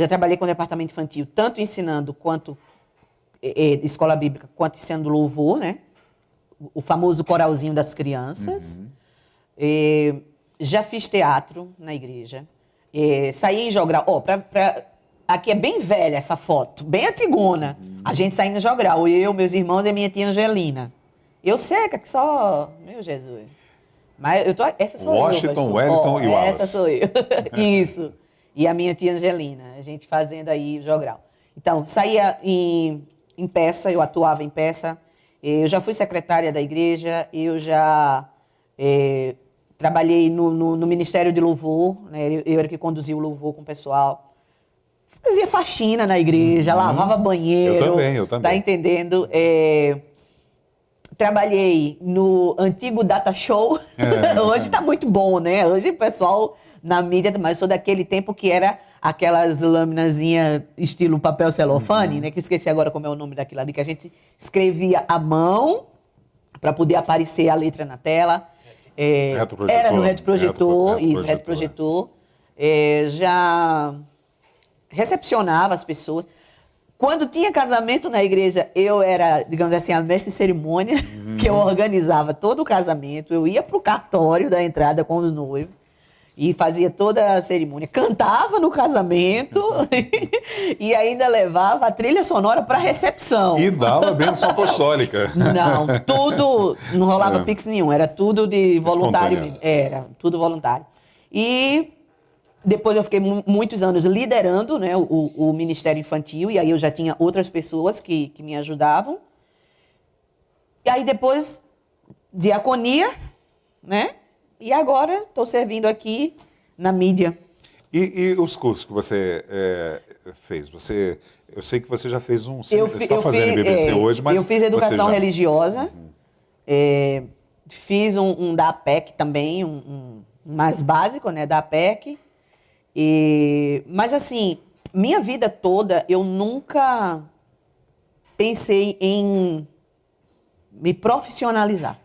trabalhei com o departamento infantil, tanto ensinando quanto escola bíblica, quanto ensinando louvor, né? O famoso coralzinho das crianças. Já fiz teatro na igreja. Saí em Jogral. Aqui é bem velha essa foto, bem antigona. A gente saindo em Jogral, eu, meus irmãos e a minha tia Angelina. Eu seca que só... Meu Jesus. Mas essa sou Washington, eu. Wellington e Wallace. Essa sou eu. Isso. E a minha tia Angelina, a gente fazendo aí Jogral. Então, saía em peça, eu atuava em peça. Eu já fui secretária da igreja, eu já trabalhei no Ministério de Louvor, né? Eu era que conduzia o louvor com o pessoal. Fazia faxina na igreja, lavava banheiro. Eu também. Tá entendendo? Trabalhei no antigo Data Show. Hoje está muito bom, né? Hoje o pessoal na mídia, mas sou daquele tempo que era aquelas laminazinhas estilo papel celofane, né? Que eu esqueci agora como é o nome daquilo ali, que a gente escrevia à mão para poder aparecer a letra na tela. Era no retroprojetor, retroprojetor. Já recepcionava as pessoas. Quando tinha casamento na igreja, eu era, digamos assim, a mestre de cerimônia, que eu organizava todo o casamento. Eu ia para o cartório da entrada com os noivos e fazia toda a cerimônia. Cantava no casamento e ainda levava a trilha sonora para a recepção. E dava a bênção apostólica. Não, tudo, não rolava pix nenhum, era tudo de voluntário Espontâneo. mesmo. Era, tudo voluntário. E depois eu fiquei muitos anos liderando, né, o Ministério Infantil, e aí eu já tinha outras pessoas que me ajudavam. E aí depois, diaconia, né? E agora estou servindo aqui na mídia. E os cursos que você fez? Eu sei que você já fez um... Você está fazendo IBBC hoje, mas... Eu fiz educação você já... religiosa, fiz um da APEC também, um mais básico, né, da APEC. Mas assim, minha vida toda eu nunca pensei em me profissionalizar.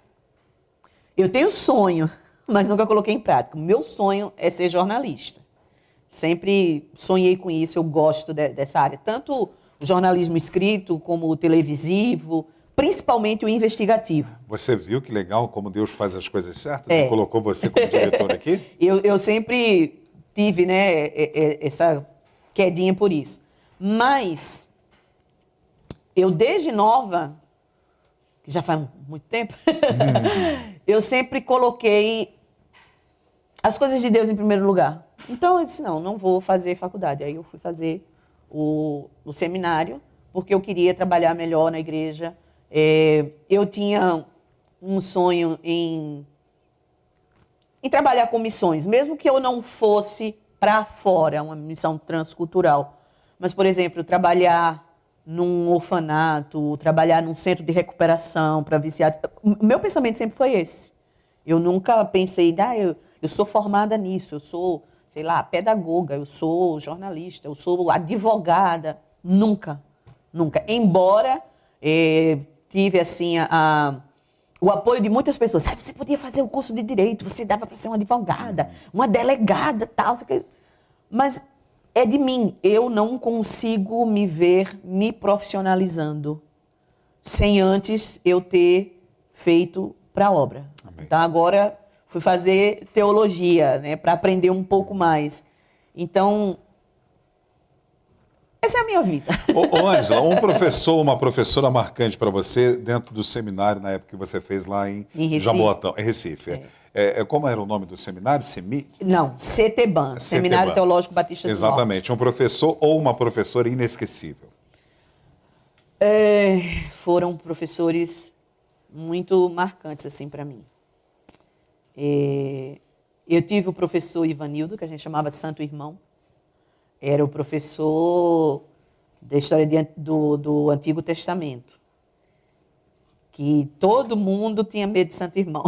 Eu tenho sonho, mas nunca coloquei em prática. O meu sonho é ser jornalista. Sempre sonhei com isso, eu gosto dessa área. Tanto o jornalismo escrito como o televisivo, principalmente o investigativo. Você viu que legal como Deus faz as coisas certas? É. E colocou você como diretor aqui? Eu sempre tive, né, essa quedinha por isso. Mas eu, desde nova, que já faz muito tempo, eu sempre coloquei as coisas de Deus em primeiro lugar. Então eu disse, não vou fazer faculdade. Aí eu fui fazer o seminário, porque eu queria trabalhar melhor na igreja. Eu tinha um sonho em trabalhar com missões, mesmo que eu não fosse para fora, uma missão transcultural. Mas, por exemplo, trabalhar num orfanato, trabalhar num centro de recuperação para viciados. O meu pensamento sempre foi esse. Eu nunca pensei, eu sou formada nisso, eu sou, sei lá, pedagoga, eu sou jornalista, eu sou advogada. Nunca, nunca. Embora tive, assim, o apoio de muitas pessoas. Você podia fazer o curso de Direito, você dava para ser uma advogada, uma delegada, tal. Mas é de mim. Eu não consigo me ver me profissionalizando sem antes eu ter feito para a obra. Amém. Então, agora fui fazer teologia, né, para aprender um pouco mais. Então, essa é a minha vida. Ô Ângela, um professor, uma professora marcante para você dentro do seminário na época que você fez lá em Jaboatão, em Recife. Como era o nome do seminário? Não, CETEBAN, Seminário Teológico Batista do Norte. Exatamente, um professor ou uma professora inesquecível. Foram professores muito marcantes assim para mim. Eu tive o professor Ivanildo, que a gente chamava de Santo Irmão. Era o professor da história do Antigo Testamento. Que todo mundo tinha medo de Santo Irmão.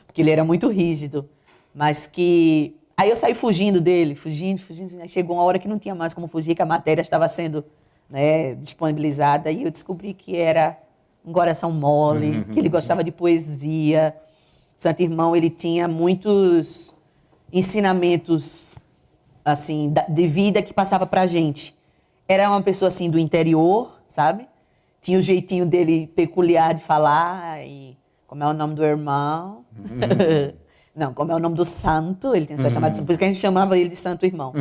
Porque ele era muito rígido. Mas que... Aí eu saí fugindo dele, fugindo. Aí chegou uma hora que não tinha mais como fugir, que a matéria estava sendo, né, disponibilizada. E eu descobri que era um coração mole, que ele gostava de poesia. Santo Irmão, ele tinha muitos ensinamentos assim, de vida que passava pra gente. Era uma pessoa assim do interior, sabe? Tinha o jeitinho dele peculiar de falar, e como é o nome do irmão? Não, como é o nome do santo, ele tem só chamado de santo, por isso que a gente chamava ele de Santo Irmão.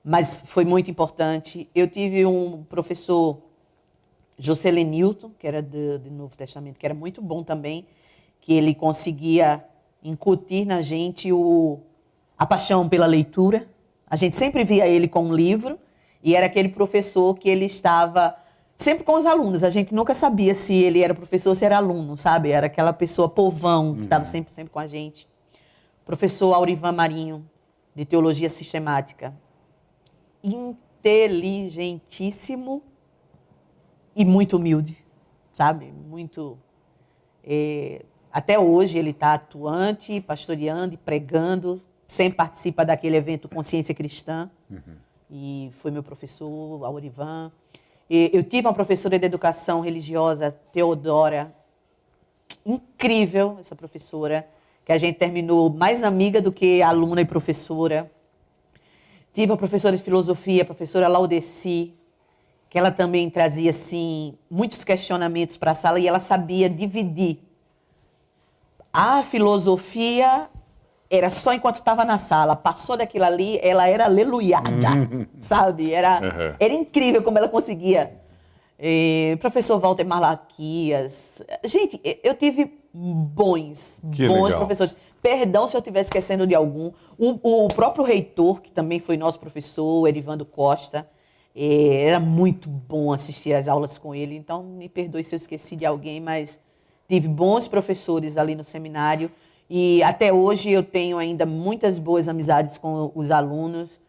Mas foi muito importante. Eu tive um professor, Jocelyn Newton, que era do Novo Testamento, que era muito bom também, que ele conseguia incutir na gente a paixão pela leitura. A gente sempre via ele com um livro e era aquele professor que ele estava sempre com os alunos. A gente nunca sabia se ele era professor ou se era aluno, sabe? Era aquela pessoa povão que estava sempre com a gente. Professor Aurivan Marinho, de Teologia Sistemática. Inteligentíssimo e muito humilde, sabe? Muito... até hoje ele está atuante, pastoreando e pregando. Sempre participa daquele evento Consciência Cristã. E foi meu professor, Aurivan. Eu tive uma professora de educação religiosa, Teodora. Incrível, essa professora, que a gente terminou mais amiga do que aluna e professora. Tive uma professora de filosofia, a professora Laudeci, que ela também trazia assim, muitos questionamentos para a sala e ela sabia dividir. A filosofia era só enquanto estava na sala. Passou daquilo ali, ela era aleluiada, sabe? Era incrível como ela conseguia. Professor Walter Malaquias. Gente, eu tive bons professores. Perdão se eu estiver esquecendo de algum. O próprio reitor, que também foi nosso professor, Erivando Costa, era muito bom assistir às aulas com ele. Então, me perdoe se eu esqueci de alguém, mas tive bons professores ali no seminário. E até hoje eu tenho ainda muitas boas amizades com os alunos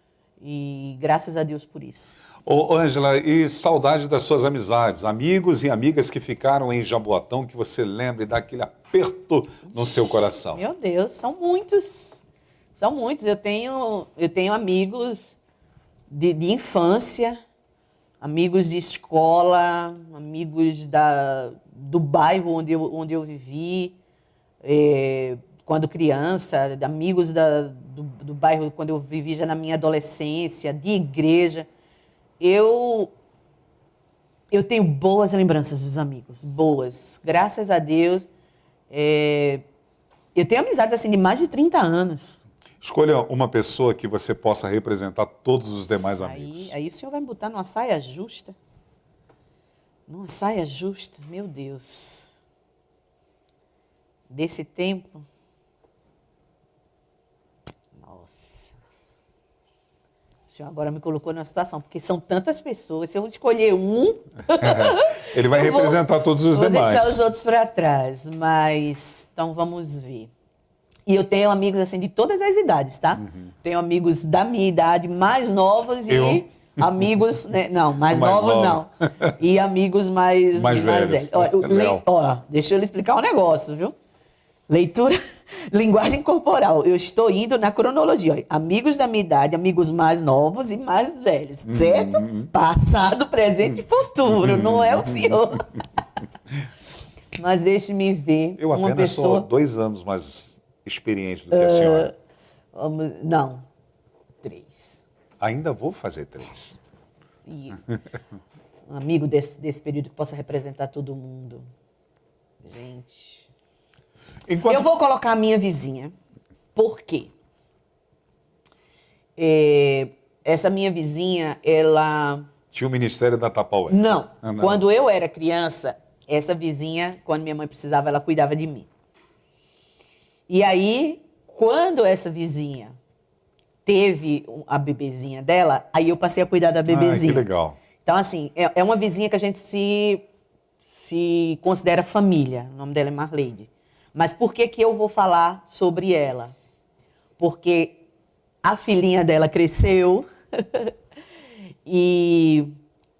e graças a Deus por isso. Ô, Ângela, e saudade das suas amizades, amigos e amigas que ficaram em Jaboatão, que você lembra e dá aquele aperto no seu coração? Meu Deus, são muitos. São muitos. Eu tenho amigos de infância, amigos de escola, amigos do bairro onde eu vivi, quando criança, amigos do bairro quando eu vivi já na minha adolescência, de igreja. Eu tenho boas lembranças dos amigos, boas. Graças a Deus. Eu tenho amizades assim de mais de 30 anos. Escolha uma pessoa que você possa representar todos os demais amigos. Aí o senhor vai me botar numa saia justa. Numa saia justa, meu Deus. Desse tempo. Nossa. O senhor agora me colocou numa situação, porque são tantas pessoas. Se eu escolher um... Ele vai representar todos os demais. Vou deixar os outros para trás, mas... Então, vamos ver. E eu tenho amigos, assim, de todas as idades, tá? Tenho amigos da minha idade, mais novos e amigos... Né? Não, mais novos não. E amigos mais velhos. Deixa eu lhe explicar um negócio, viu? Leitura, linguagem corporal. Eu estou indo na cronologia. Ó. Amigos da minha idade, amigos mais novos e mais velhos, certo? Passado, presente e futuro, não é o senhor. Mas deixe-me ver. Eu uma apenas pessoa... sou 2 anos mais experiente do que a senhora. Não, 3. Ainda vou fazer 3. E um amigo desse período que possa representar todo mundo. Gente. Enquanto... Eu vou colocar a minha vizinha. Por quê? Essa minha vizinha, ela... Tinha o Ministério da Tapaué. Não. Não. Quando eu era criança, essa vizinha, quando minha mãe precisava, ela cuidava de mim. E aí, quando essa vizinha teve a bebezinha dela, aí eu passei a cuidar da bebezinha. Que legal. Então, assim, é uma vizinha que a gente se considera família. O nome dela é Marleide. Mas por que eu vou falar sobre ela? Porque a filhinha dela cresceu e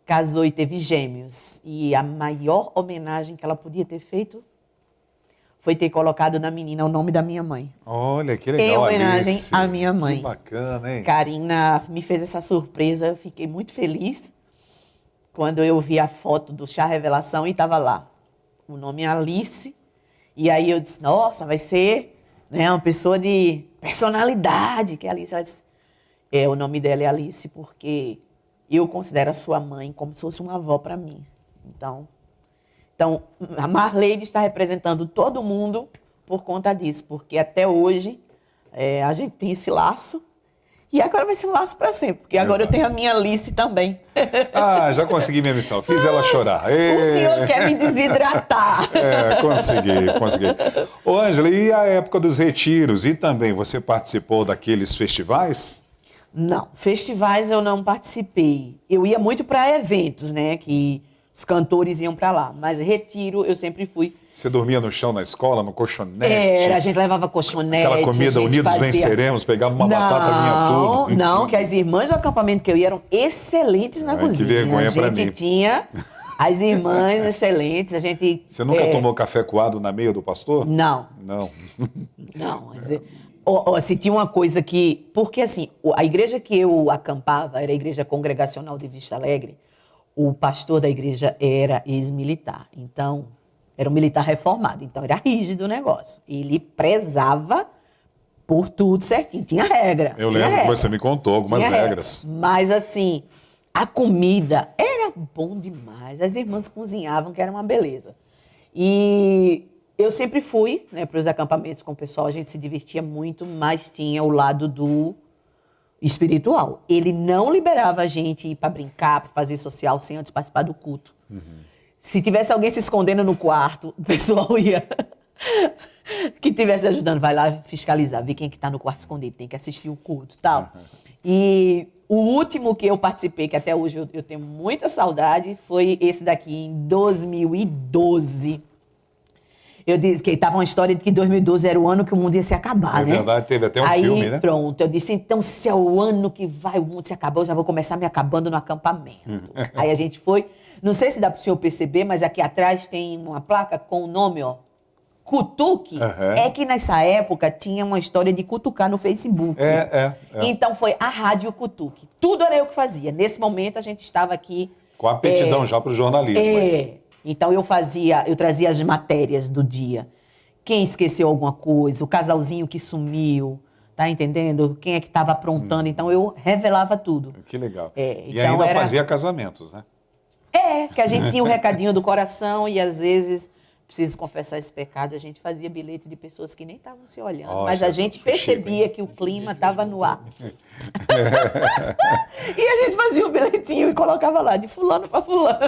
casou e teve gêmeos. E a maior homenagem que ela podia ter feito foi ter colocado na menina o nome da minha mãe. Olha, que legal, em homenagem Alice. à minha mãe. Que bacana, hein? Karina me fez essa surpresa, eu fiquei muito feliz quando eu vi a foto do Chá Revelação e estava lá o nome Alice. E aí eu disse, nossa, vai ser, né, uma pessoa de personalidade, que é Alice. Ela disse, o nome dela é Alice porque eu considero a sua mãe como se fosse uma avó para mim. Então, a Marleide está representando todo mundo por conta disso, porque até hoje a gente tem esse laço. E agora vai ser um laço para sempre, porque agora eu tenho a minha Alice também. Ah, já consegui minha missão. Fiz ela chorar. O senhor quer me desidratar. Consegui. Ô, Ângela, e a época dos retiros? E também, você participou daqueles festivais? Não, festivais eu não participei. Eu ia muito para eventos, né, que os cantores iam para lá. Mas retiro eu sempre fui. Você dormia no chão na escola, no colchonete? A gente levava colchonete. Aquela comida Unidos Venceremos, pegava uma batata, vinha tudo. Não, que as irmãs do acampamento que eu ia eram excelentes na cozinha. Que vergonha pra mim. A gente tinha as irmãs excelentes, a gente... Você nunca tomou café coado na meia do pastor? Não. Não. Não, se tinha uma coisa que... Porque, assim, a igreja que eu acampava era a Igreja Congregacional de Vista Alegre. O pastor da igreja era ex-militar, então... Era um militar reformado, então era rígido o negócio. Ele prezava por tudo certinho, tinha regra. Eu lembro que você me contou algumas regras. Mas, assim, a comida era bom demais. As irmãs cozinhavam, que era uma beleza. E eu sempre fui, né, para os acampamentos com o pessoal, a gente se divertia muito, mas tinha o lado do espiritual. Ele não liberava a gente ir para brincar, para fazer social, sem antes participar do culto. Se tivesse alguém se escondendo no quarto, o pessoal ia... que estivesse ajudando, vai lá fiscalizar, ver quem que está no quarto escondido, tem que assistir o culto e tal. E o último que eu participei, que até hoje eu tenho muita saudade, foi esse daqui, em 2012. Eu disse que estava uma história de que 2012 era o ano que o mundo ia se acabar, né? É verdade, teve até um filme, né? Aí, pronto, eu disse, então, se é o ano que vai o mundo se acabar, eu já vou começar me acabando no acampamento. Aí a gente foi... Não sei se dá para o senhor perceber, mas aqui atrás tem uma placa com o nome, ó, cutuque, Aham. é que nessa época tinha uma história de cutucar no Facebook. Então foi a Rádio Cutuque. Tudo era eu que fazia. Nesse momento a gente estava aqui. Com aptidão já para o jornalismo. Então eu trazia as matérias do dia. Quem esqueceu alguma coisa, o casalzinho que sumiu, tá entendendo? Quem é que estava aprontando. Então eu revelava tudo. Que legal. É, E então ainda era- fazia casamentos, né? Que a gente tinha o recadinho do coração e às vezes, preciso confessar esse pecado, a gente fazia bilhete de pessoas que nem estavam se olhando. Oh, mas a Jesus, gente foi chique, percebia que o clima estava no ar. E a gente fazia o bilhetinho e colocava lá, de fulano para fulano.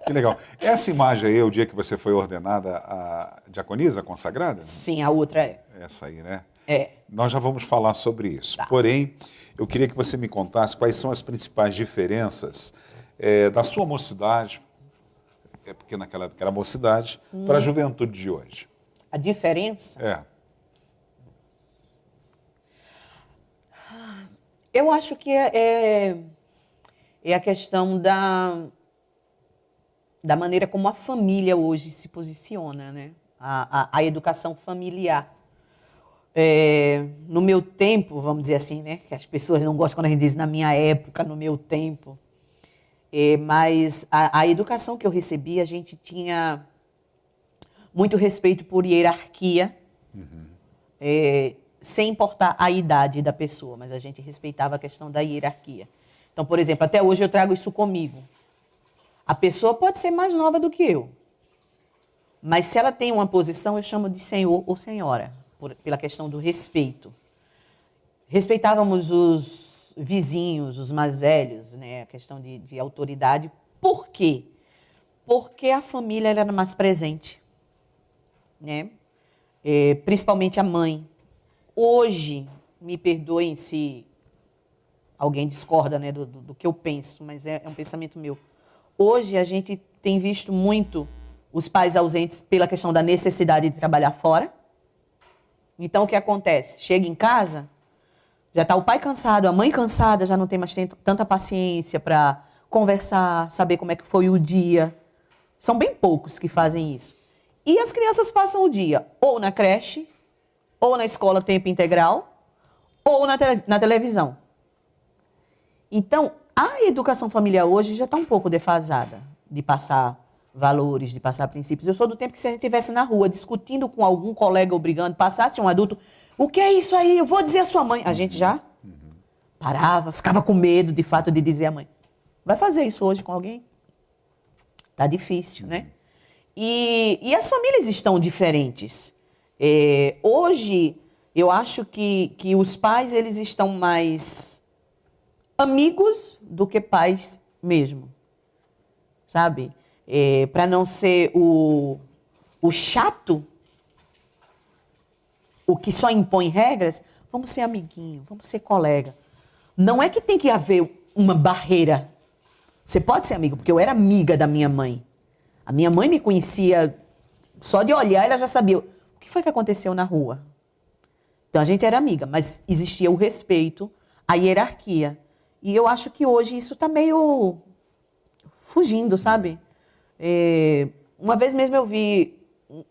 Que legal. Essa imagem aí é o dia que você foi ordenada a diaconisa consagrada? Sim, a outra é. Essa aí, né? É. Nós já vamos falar sobre isso. Tá. Porém, eu queria que você me contasse quais são as principais diferenças da sua mocidade, porque naquela época era mocidade, para a juventude de hoje. A diferença, eu acho que é a questão da maneira como a família hoje se posiciona, né? A educação familiar. No meu tempo, vamos dizer assim, né? Que as pessoas não gostam quando a gente diz na minha época, no meu tempo. Mas a educação que eu recebi, a gente tinha muito respeito por hierarquia, sem importar a idade da pessoa, mas a gente respeitava a questão da hierarquia. Então, por exemplo, até hoje eu trago isso comigo. A pessoa pode ser mais nova do que eu, mas se ela tem uma posição, eu chamo de senhor ou senhora, pela questão do respeito. Respeitávamos os vizinhos, os mais velhos, né? A questão de autoridade. Por quê? Porque a família era mais presente, né? Principalmente a mãe. Hoje, me perdoem se alguém discorda, né, do que eu penso, mas é um pensamento meu. Hoje a gente tem visto muito os pais ausentes pela questão da necessidade de trabalhar fora. Então o que acontece? Chega em casa, já está o pai cansado, a mãe cansada, já não tem mais tanta paciência para conversar, saber como é que foi o dia. São bem poucos que fazem isso. E as crianças passam o dia ou na creche, ou na escola tempo integral, ou na televisão. Então, a educação familiar hoje já está um pouco defasada de passar valores, de passar princípios. Eu sou do tempo que se a gente estivesse na rua discutindo com algum colega ou brigando, passasse um adulto, o que é isso aí? Eu vou dizer à sua mãe. A gente já parava, ficava com medo, de fato, de dizer à mãe. Vai fazer isso hoje com alguém? Tá difícil, né? E as famílias estão diferentes. Hoje, eu acho que os pais eles estão mais amigos do que pais mesmo, sabe? Para não ser o chato, o que só impõe regras, vamos ser amiguinho, vamos ser colega. Não é que tem que haver uma barreira. Você pode ser amigo, porque eu era amiga da minha mãe. A minha mãe me conhecia, só de olhar ela já sabia o que foi que aconteceu na rua. Então a gente era amiga, mas existia o respeito, a hierarquia. E eu acho que hoje isso está meio fugindo, sabe? Uma vez mesmo eu vi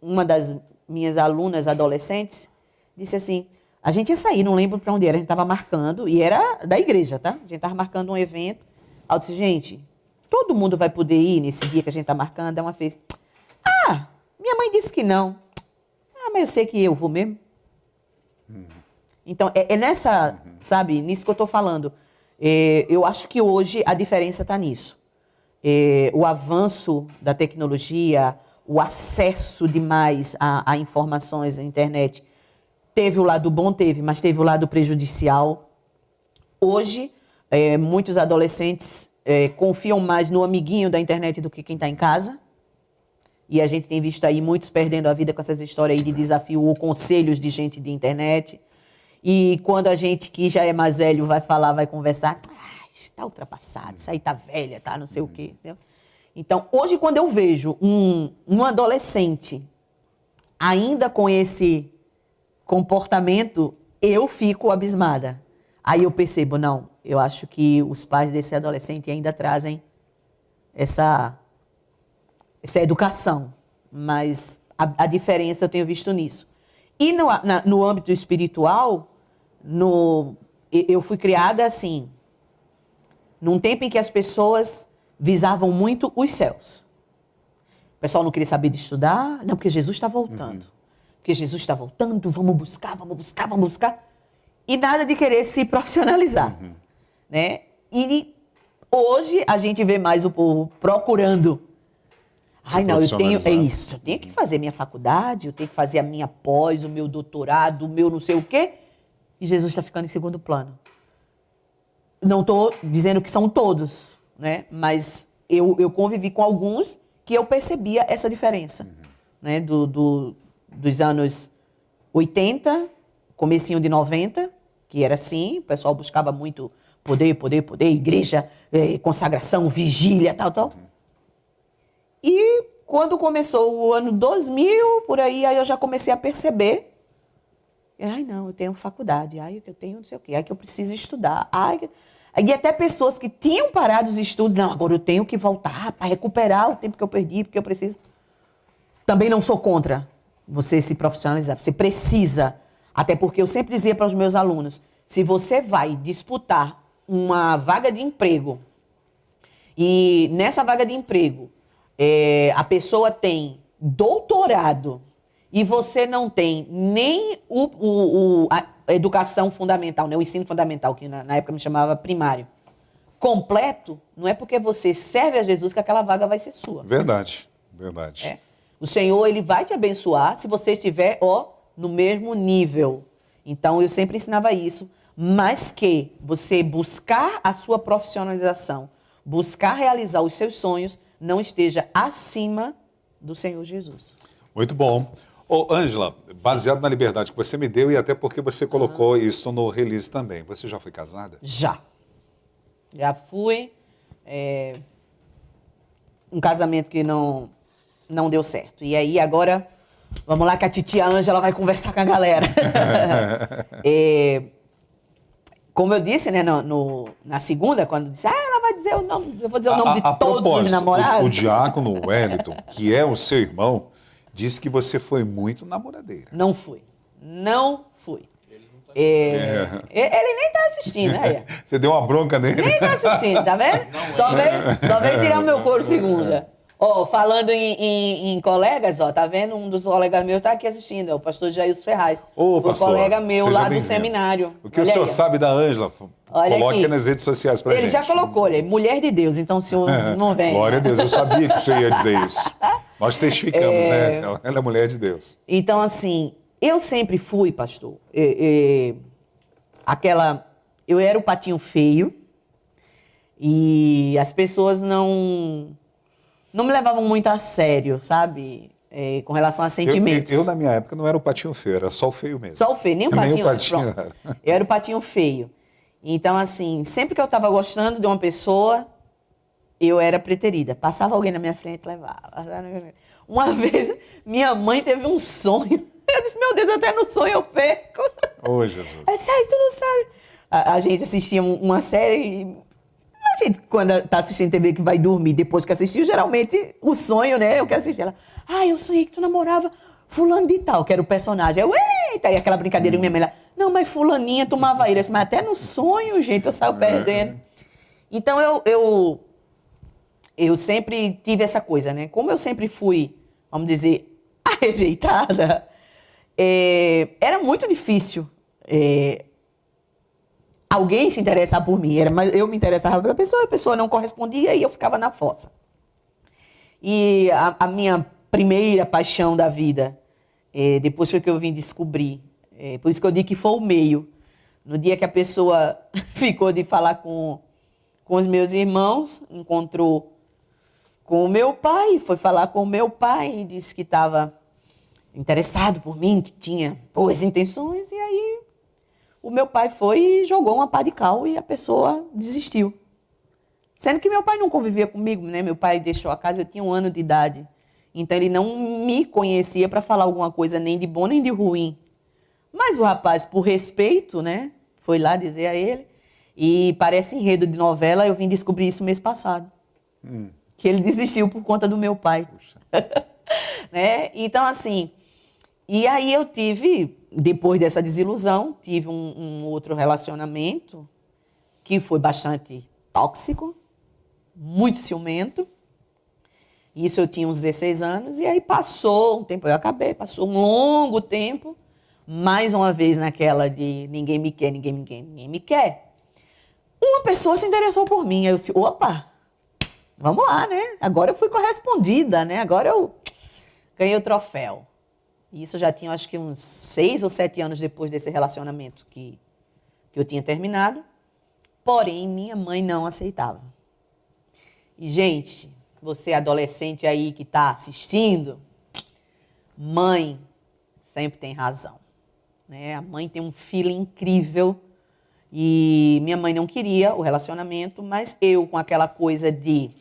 uma das minhas alunas adolescentes, disse assim, a gente ia sair, não lembro para onde era, a gente estava marcando, e era da igreja, tá? A gente estava marcando um evento. Aí eu disse, gente, todo mundo vai poder ir nesse dia que a gente está marcando? Ela fez, minha mãe disse que não. Mas eu sei que eu vou mesmo. Então, nessa, sabe, nisso que eu estou falando. Eu acho que hoje a diferença está nisso. O avanço da tecnologia, o acesso demais a informações na internet, teve o lado bom, mas teve o lado prejudicial. Hoje, muitos adolescentes confiam mais no amiguinho da internet do que quem está em casa. E a gente tem visto aí muitos perdendo a vida com essas histórias aí de desafio ou conselhos de gente de internet. E quando a gente que já é mais velho vai falar, vai conversar, está ultrapassado, isso aí está velha, tá não sei o quê. Entendeu? Então, hoje quando eu vejo um adolescente ainda com esse comportamento, eu fico abismada. Aí eu percebo, não, eu acho que os pais desse adolescente ainda trazem essa educação, mas a diferença eu tenho visto nisso. E no âmbito espiritual, eu fui criada assim, num tempo em que as pessoas visavam muito os céus. O pessoal não queria saber de estudar, não, porque Jesus está voltando. Porque Jesus está voltando, vamos buscar, vamos buscar, vamos buscar. E nada de querer se profissionalizar. Né? E hoje a gente vê mais o povo procurando. Ai, não, eu tenho que fazer minha faculdade, eu tenho que fazer a minha pós, o meu doutorado, o meu não sei o quê. E Jesus está ficando em segundo plano. Não estou dizendo que são todos, né? Mas eu convivi com alguns que eu percebia essa diferença. Né? Dos anos 80, comecinho de 90, que era assim, o pessoal buscava muito poder, igreja, consagração, vigília, tal. E quando começou o ano 2000, por aí eu já comecei a perceber. Ai, não, eu tenho faculdade. Ai, eu tenho não sei o quê. Ai, que eu preciso estudar. E até pessoas que tinham parado os estudos. Não, agora eu tenho que voltar para recuperar o tempo que eu perdi, porque eu preciso. Também não sou contra você se profissionalizar. Você precisa. Até porque eu sempre dizia para os meus alunos, se você vai disputar uma vaga de emprego e nessa vaga de emprego a pessoa tem doutorado e você não tem nem a educação fundamental, né, o ensino fundamental, que na época me chamava primário, completo, não é porque você serve a Jesus que aquela vaga vai ser sua. Verdade. O Senhor, Ele vai te abençoar se você estiver, no mesmo nível. Então, eu sempre ensinava isso, mas que você buscar a sua profissionalização, buscar realizar os seus sonhos, não esteja acima do Senhor Jesus. Muito bom. Ângela, baseado na liberdade que você me deu e até porque você colocou isso no release também, você já foi casada? Já fui. Um casamento que não deu certo. E aí, agora, vamos lá que a titia Ângela vai conversar com a galera. Como eu disse, né, na segunda, quando disse, ela vai dizer o nome, eu vou dizer o nome de todos os namorados. O diácono Wellington, que é o seu irmão, disse que você foi muito namoradeira. Não fui. Ele nem tá assistindo, né? Você deu uma bronca nele. Nem tá assistindo, tá vendo? Só veio tirar o meu couro segunda. Falando em colegas, tá vendo? Um dos colegas meus tá aqui assistindo, é o pastor Jair Ferraz. Pastor, um colega meu lá do seminário. O que o senhor sabe da Ângela, coloque nas redes sociais pra gente. Ele já colocou, ele é mulher de Deus, então o senhor não vem. Glória a Deus, eu sabia que o senhor ia dizer isso. Nós testificamos, né? Ela é mulher de Deus. Então, assim, eu sempre fui, pastor, eu era o patinho feio e as pessoas não me levavam muito a sério, sabe? Com relação a sentimentos. Eu, na minha época, não era o patinho feio, era só o feio mesmo. Só o feio, nem o patinho. Era. Eu era o patinho feio. Então, assim, sempre que eu estava gostando de uma pessoa, eu era preterida. Passava alguém na minha frente, levava. Uma vez, minha mãe teve um sonho. Eu disse, meu Deus, até no sonho eu perco. Ô, Jesus. Eu disse, tu não sabe. A gente assistia uma série. A gente, quando tá assistindo TV, que vai dormir depois que assistiu, geralmente o sonho, né? Eu quero assistir. Ela, eu sonhei que tu namorava fulano de tal, que era o personagem. Eita, e aquela brincadeira com minha mãe lá. Não, mas fulaninha tomava ira. Mas até no sonho, gente, eu saio perdendo. Então, eu sempre tive essa coisa, né? Como eu sempre fui, vamos dizer, a rejeitada, era muito difícil alguém se interessar por mim. Mas eu me interessava pela pessoa, a pessoa não correspondia e eu ficava na fossa. E a minha primeira paixão da vida, depois foi que eu vim descobrir. Por isso que eu digo que foi o meio. No dia que a pessoa ficou de falar com os meus irmãos, encontrou com o meu pai, foi falar com o meu pai e disse que estava interessado por mim, que tinha boas intenções, e aí o meu pai foi e jogou uma pá de cal e a pessoa desistiu. Sendo que meu pai não convivia comigo, né? Meu pai deixou a casa, eu tinha 1 ano de idade. Então ele não me conhecia para falar alguma coisa nem de bom nem de ruim. Mas o rapaz, por respeito, né, foi lá dizer a ele, e parece enredo de novela, eu vim descobrir isso mês passado. Que ele desistiu por conta do meu pai. né? Então, assim, e aí eu tive, depois dessa desilusão, tive um outro relacionamento que foi bastante tóxico, muito ciumento. Isso eu tinha uns 16 anos, e aí passou um tempo, passou um longo tempo, mais uma vez naquela de ninguém me quer, ninguém me quer. Uma pessoa se interessou por mim, aí eu disse, opa, vamos lá, né? Agora eu fui correspondida, né? Agora eu ganhei o troféu. Isso já tinha, acho que uns 6 ou 7 anos depois desse relacionamento que eu tinha terminado. Porém, minha mãe não aceitava. E, gente, você adolescente aí que está assistindo, mãe sempre tem razão, né? A mãe tem um feeling incrível. E minha mãe não queria o relacionamento, mas eu com aquela coisa de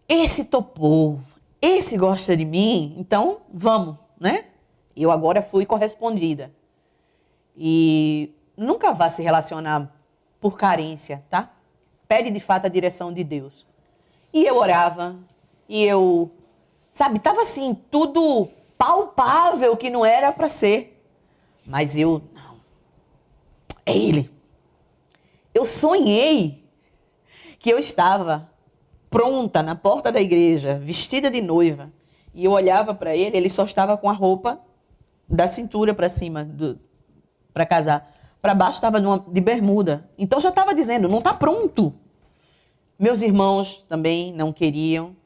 esse topou, esse gosta de mim, então vamos, né? Eu agora fui correspondida. E nunca vá se relacionar por carência, tá? Pede de fato a direção de Deus. E eu orava, e eu, sabe, tava assim, tudo palpável que não era para ser. Mas eu, não, é ele. Eu sonhei que eu estava pronta na porta da igreja, vestida de noiva. E eu olhava para ele, ele só estava com a roupa da cintura para cima, para casar. Para baixo estava de bermuda. Então já estava dizendo, não está pronto. Meus irmãos também não queriam.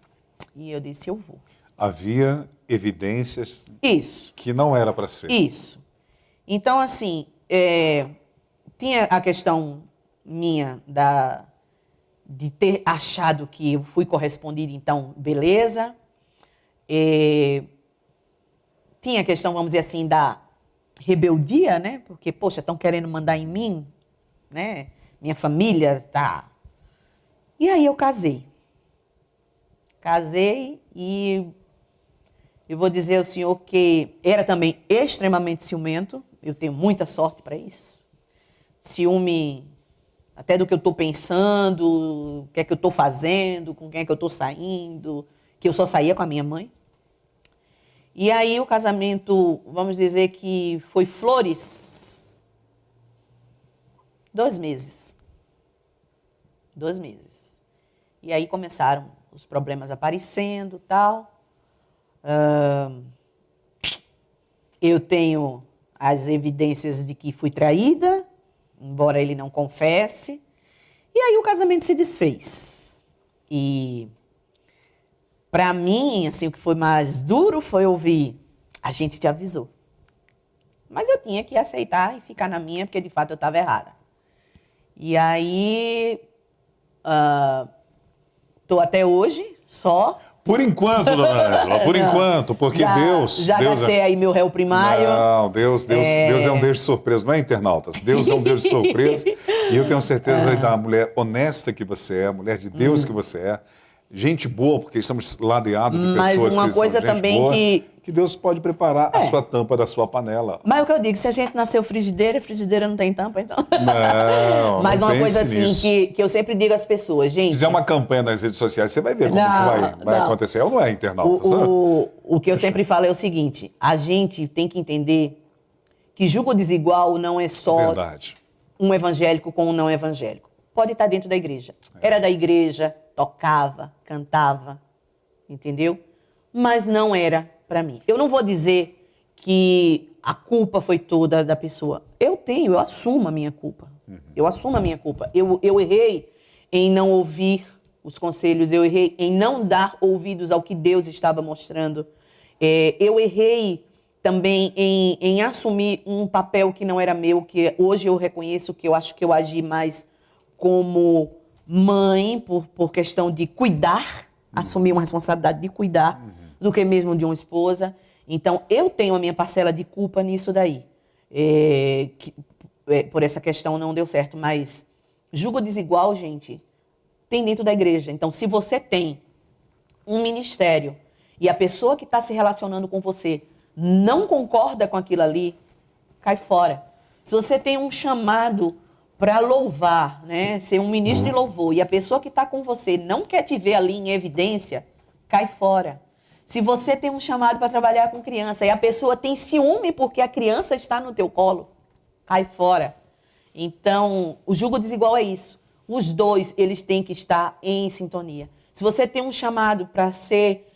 E eu disse, eu vou. Havia evidências Isso. que não era para ser. Isso. Então, assim, tinha a questão minha de ter achado que eu fui correspondida, então, beleza. Tinha a questão, vamos dizer assim, da rebeldia, né? Porque, poxa, estão querendo mandar em mim, né? Minha família tá. E aí eu casei. Casei e eu vou dizer ao senhor que era também extremamente ciumento. Eu tenho muita sorte para isso. Ciúme até do que eu estou pensando, o que é que eu estou fazendo, com quem é que eu estou saindo, que eu só saía com a minha mãe. E aí o casamento, vamos dizer que foi flores. 2 meses. 2 meses. E aí começaram os problemas aparecendo e tal. Eu tenho as evidências de que fui traída, embora ele não confesse. E aí o casamento se desfez. E para mim, assim, o que foi mais duro foi ouvir, a gente te avisou. Mas eu tinha que aceitar e ficar na minha, porque de fato eu estava errada. E aí, estou até hoje só. Por enquanto, dona Ângela, por enquanto, porque Deus... Já Deus gastei aí meu réu primário. Não, Deus é um Deus de surpresa, não é, internautas? Deus é um Deus de surpresa. E eu tenho certeza da mulher honesta que você é, mulher de Deus que você é. Gente boa, porque estamos ladeados de Mas pessoas uma que coisa são gente também boa, que Deus pode preparar a sua tampa da sua panela. Mas é o que eu digo, se a gente nasceu frigideira, frigideira não tem tampa, então... Não, Mas não uma coisa pense assim nisso. que eu sempre digo às pessoas, gente... Se fizer uma campanha nas redes sociais, você vai ver como que vai acontecer. Ou não é, internautas? O que eu sempre falo é o seguinte, a gente tem que entender que julgo desigual não é só Verdade. um evangélico com um não evangélico. Pode estar dentro da igreja. Era da igreja, tocava, cantava, entendeu? Mas não era para mim. Eu não vou dizer que a culpa foi toda da pessoa. Eu assumo a minha culpa. Eu assumo a minha culpa. Eu errei em não ouvir os conselhos, eu errei em não dar ouvidos ao que Deus estava mostrando. Eu errei também em assumir um papel que não era meu, que hoje eu reconheço que eu acho que eu agi mais como mãe, por questão de cuidar, assumir uma responsabilidade de cuidar, do que mesmo de uma esposa. Então, eu tenho a minha parcela de culpa nisso daí. Por essa questão não deu certo, mas julgo desigual, gente, tem dentro da igreja. Então, se você tem um ministério e a pessoa que está se relacionando com você não concorda com aquilo ali, cai fora. Se você tem um chamado para louvar, né, ser um ministro de louvor, e a pessoa que está com você não quer te ver ali em evidência, cai fora. Se você tem um chamado para trabalhar com criança e a pessoa tem ciúme porque a criança está no teu colo, cai fora. Então, o jugo desigual é isso. Os dois, eles têm que estar em sintonia. Se você tem um chamado para ser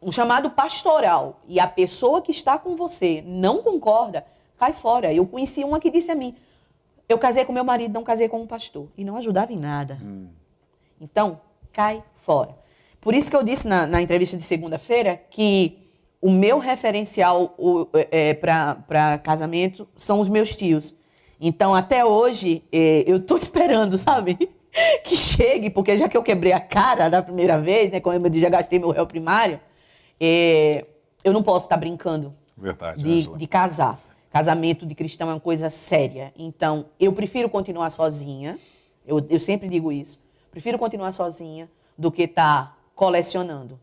um chamado pastoral e a pessoa que está com você não concorda, cai fora. Eu conheci uma que disse a mim, eu casei com meu marido, não casei com um pastor. E não ajudava em nada. Então, cai fora. Por isso que eu disse na entrevista de segunda-feira que o meu referencial para casamento são os meus tios. Então, até hoje, eu estou esperando, sabe? Que chegue, porque já que eu quebrei a cara da primeira vez, né? Como eu disse, já gastei meu réu primário, eu não posso estar brincando de casar. Casamento de cristão é uma coisa séria. Então, eu prefiro continuar sozinha. Eu sempre digo isso. Prefiro continuar sozinha do que estar colecionando.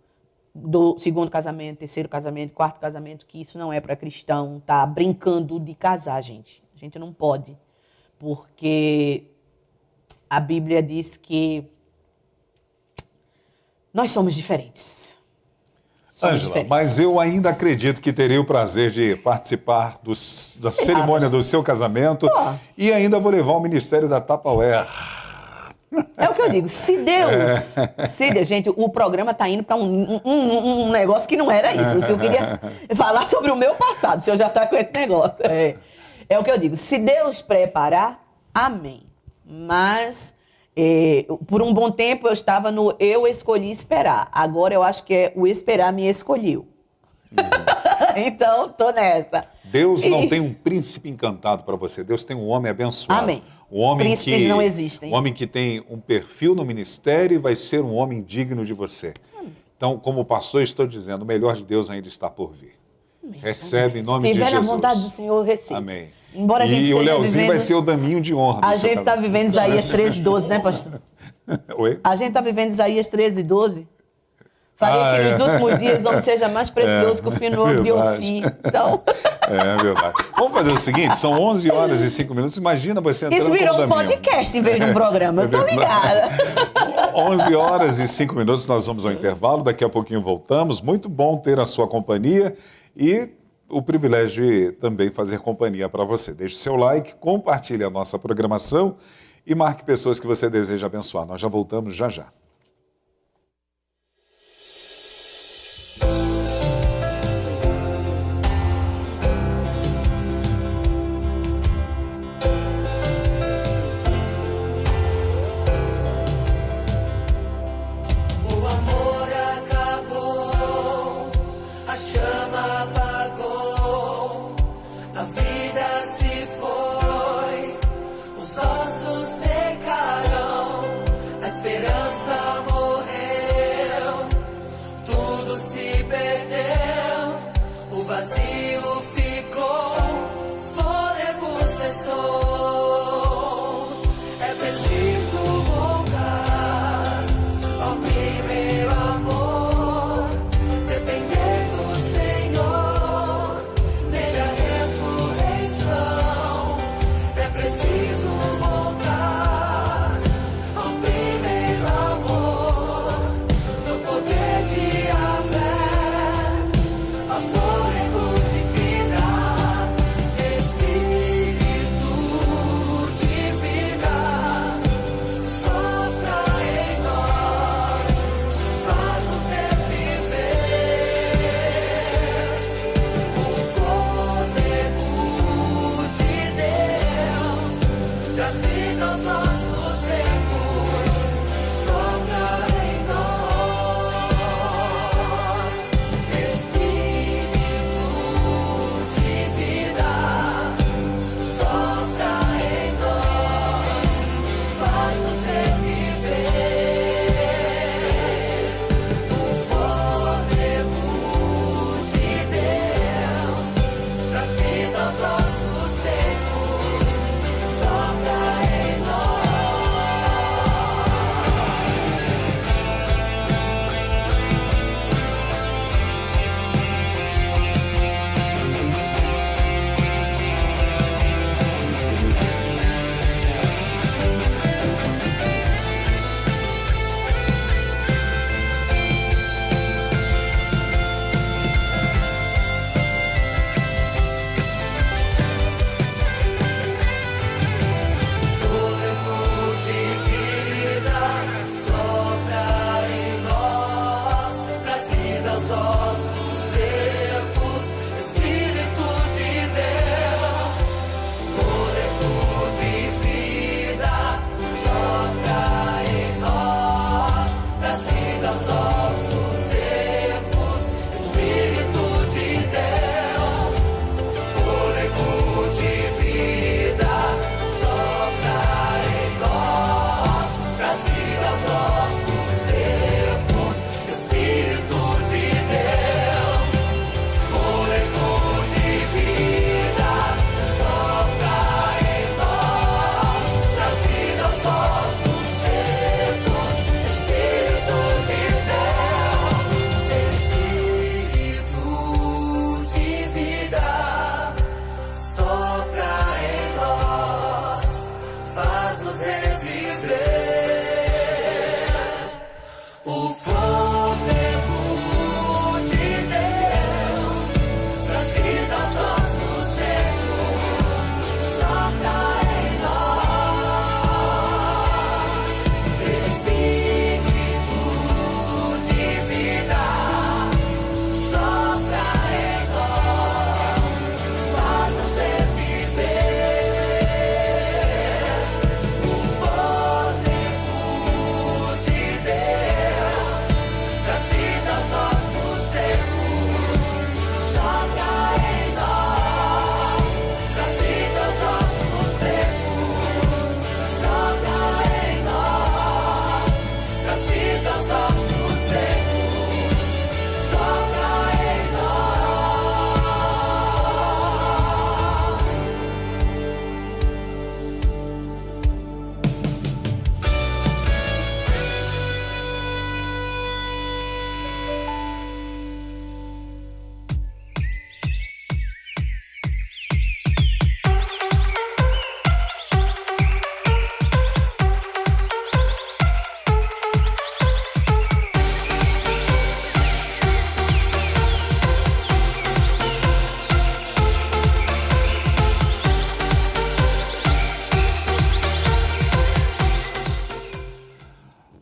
Do segundo casamento, terceiro casamento, quarto casamento, que isso não é para cristão. Tá brincando de casar, gente. A gente não pode. Porque a Bíblia diz que nós somos diferentes. Ângela, mas eu ainda acredito que terei o prazer de participar da cerimônia do seu casamento e ainda vou levar o ministério da Tupperware. É o que eu digo, se Deus, gente, o programa está indo para um negócio que não era isso. Se eu queria falar sobre o meu passado, se eu já está com esse negócio. É o que eu digo, se Deus preparar, amém. Mas por um bom tempo eu estava no eu escolhi esperar. Agora eu acho que o esperar me escolheu. Então, tô nessa. Deus não tem um príncipe encantado para você. Deus tem um homem abençoado. Amém. Um homem Príncipes não existem. Um homem que tem um perfil no ministério e vai ser um homem digno de você. Então, como pastor, estou dizendo, o melhor de Deus ainda está por vir. Amém. Recebe em nome de Jesus. Se tiver na vontade do Senhor, receba. Amém. Embora a gente e o esteja Leozinho vivendo... vai ser o daminho de honra. A gente está vivendo Isaías 13:12, né, pastor? Oi? A gente está vivendo Isaías 13:12. Farei que nos últimos dias o homem seja mais precioso que o fino de Ofir. Então... É verdade. Vamos fazer o seguinte, são 11 horas e 5 minutos. Imagina você entrando Isso virou como um daminho. podcast em vez de um programa. Eu tô ligada. 11 horas e 5 minutos, nós vamos ao intervalo. Daqui a pouquinho voltamos. Muito bom ter a sua companhia e o privilégio de também fazer companhia para você. Deixe seu like, compartilhe a nossa programação e marque pessoas que você deseja abençoar. Nós já voltamos já já. Os ossos secarão, a esperança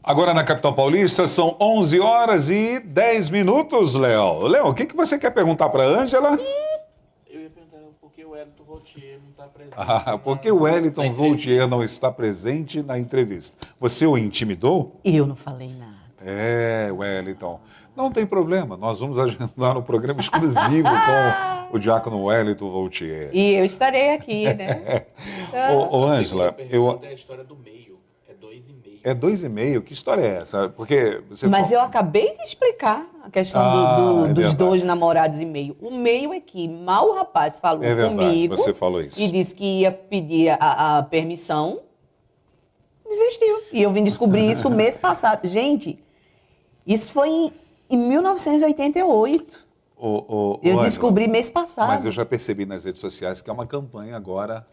Agora na capital paulista são 11 horas e 10 minutos, Léo. Léo, o que você quer perguntar para a Ângela? Eu ia perguntar por que o Wellington Routier não está presente. Por que o Wellington na entrevista? Routier não está presente na entrevista? Você o intimidou? Eu não falei nada. Wellington. Não tem problema, nós vamos agendar um programa exclusivo com o diácono Wellington Routier. E eu estarei aqui, né? Ô, Ângela, É a história do meio. É 2,5. É 2,5? Que história é essa? Porque você Mas eu fala- acabei de explicar a questão É dos verdade. 2 namorados e meio. O meio é que mal o rapaz falou É verdade, comigo você falou isso. e disse que ia pedir a permissão, desistiu. E eu vim descobrir isso mês passado. Gente, isso foi em 1988. Eu Ângela, descobri mês passado. Mas eu já percebi nas redes sociais que é uma campanha agora.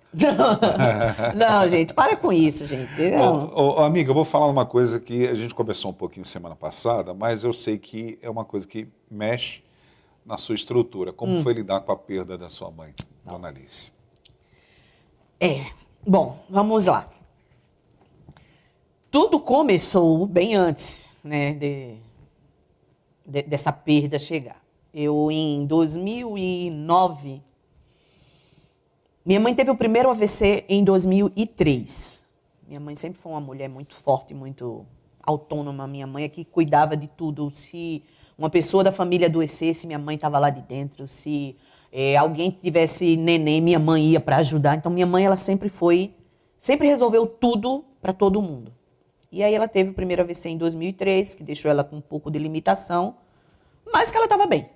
Não, gente, para com isso, gente. Não. Amiga, eu vou falar uma coisa que a gente conversou um pouquinho semana passada, mas eu sei que é uma coisa que mexe na sua estrutura. Como foi lidar com a perda da sua mãe, Dona Alice? Bom, vamos lá. Tudo começou bem antes, né, dessa perda chegar. Eu, em 2009, minha mãe teve o primeiro AVC em 2003. Minha mãe sempre foi uma mulher muito forte, muito autônoma. Minha mãe é que cuidava de tudo. Se uma pessoa da família adoecesse, minha mãe estava lá de dentro. Se alguém tivesse neném, minha mãe ia para ajudar. Então, minha mãe, ela sempre resolveu tudo para todo mundo. E aí ela teve o primeiro AVC em 2003, que deixou ela com um pouco de limitação, mas que ela estava bem,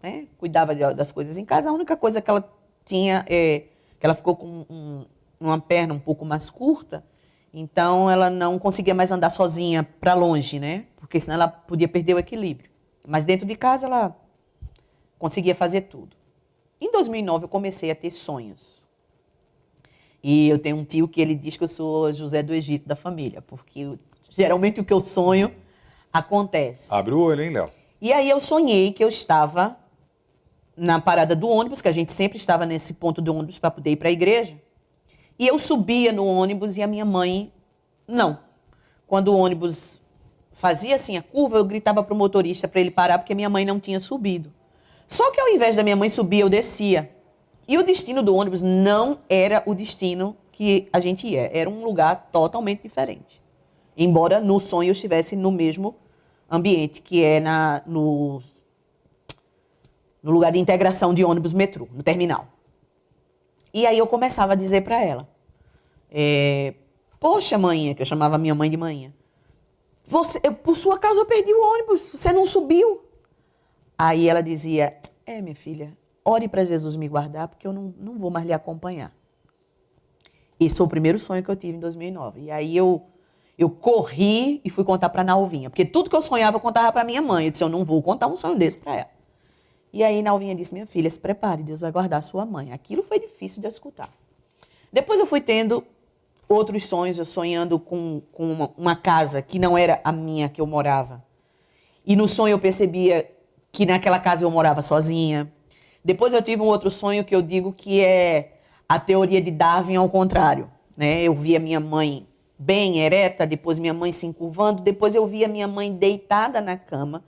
né? Cuidava das coisas em casa. A única coisa que ela tinha é que ela ficou com uma perna um pouco mais curta, então ela não conseguia mais andar sozinha para longe, né? Porque senão ela podia perder o equilíbrio. Mas dentro de casa ela conseguia fazer tudo. Em 2009 eu comecei a ter sonhos. E eu tenho um tio que ele diz que eu sou José do Egito da família, porque geralmente o que eu sonho acontece. Abre o olho, hein, Léo? E aí eu sonhei que eu estava na parada do ônibus, que a gente sempre estava nesse ponto do ônibus para poder ir para a igreja. E eu subia no ônibus e a minha mãe, não. Quando o ônibus fazia assim a curva, eu gritava para o motorista para ele parar, porque minha mãe não tinha subido. Só que ao invés da minha mãe subir, eu descia. E o destino do ônibus não era o destino que a gente ia. Era um lugar totalmente diferente. Embora no sonho eu estivesse no mesmo ambiente, que é no lugar de integração de ônibus metrô, no terminal. E aí eu começava a dizer para ela, poxa, manhã, que eu chamava minha mãe de manhã, por sua causa eu perdi o ônibus, você não subiu. Aí ela dizia, minha filha, ore para Jesus me guardar, porque eu não vou mais lhe acompanhar. Esse foi o primeiro sonho que eu tive em 2009. E aí eu corri e fui contar para a Nalvinha, porque tudo que eu sonhava eu contava para minha mãe. Eu disse, eu não vou contar um sonho desse para ela. E aí Nalvinha disse, minha filha, se prepare, Deus vai guardar a sua mãe. Aquilo foi difícil de eu escutar. Depois eu fui tendo outros sonhos, eu sonhando com uma casa que não era a minha que eu morava. E no sonho eu percebia que naquela casa eu morava sozinha. Depois eu tive um outro sonho que eu digo que é a teoria de Darwin ao contrário, né? Eu via minha mãe bem ereta, depois minha mãe se encurvando, depois eu via minha mãe deitada na cama,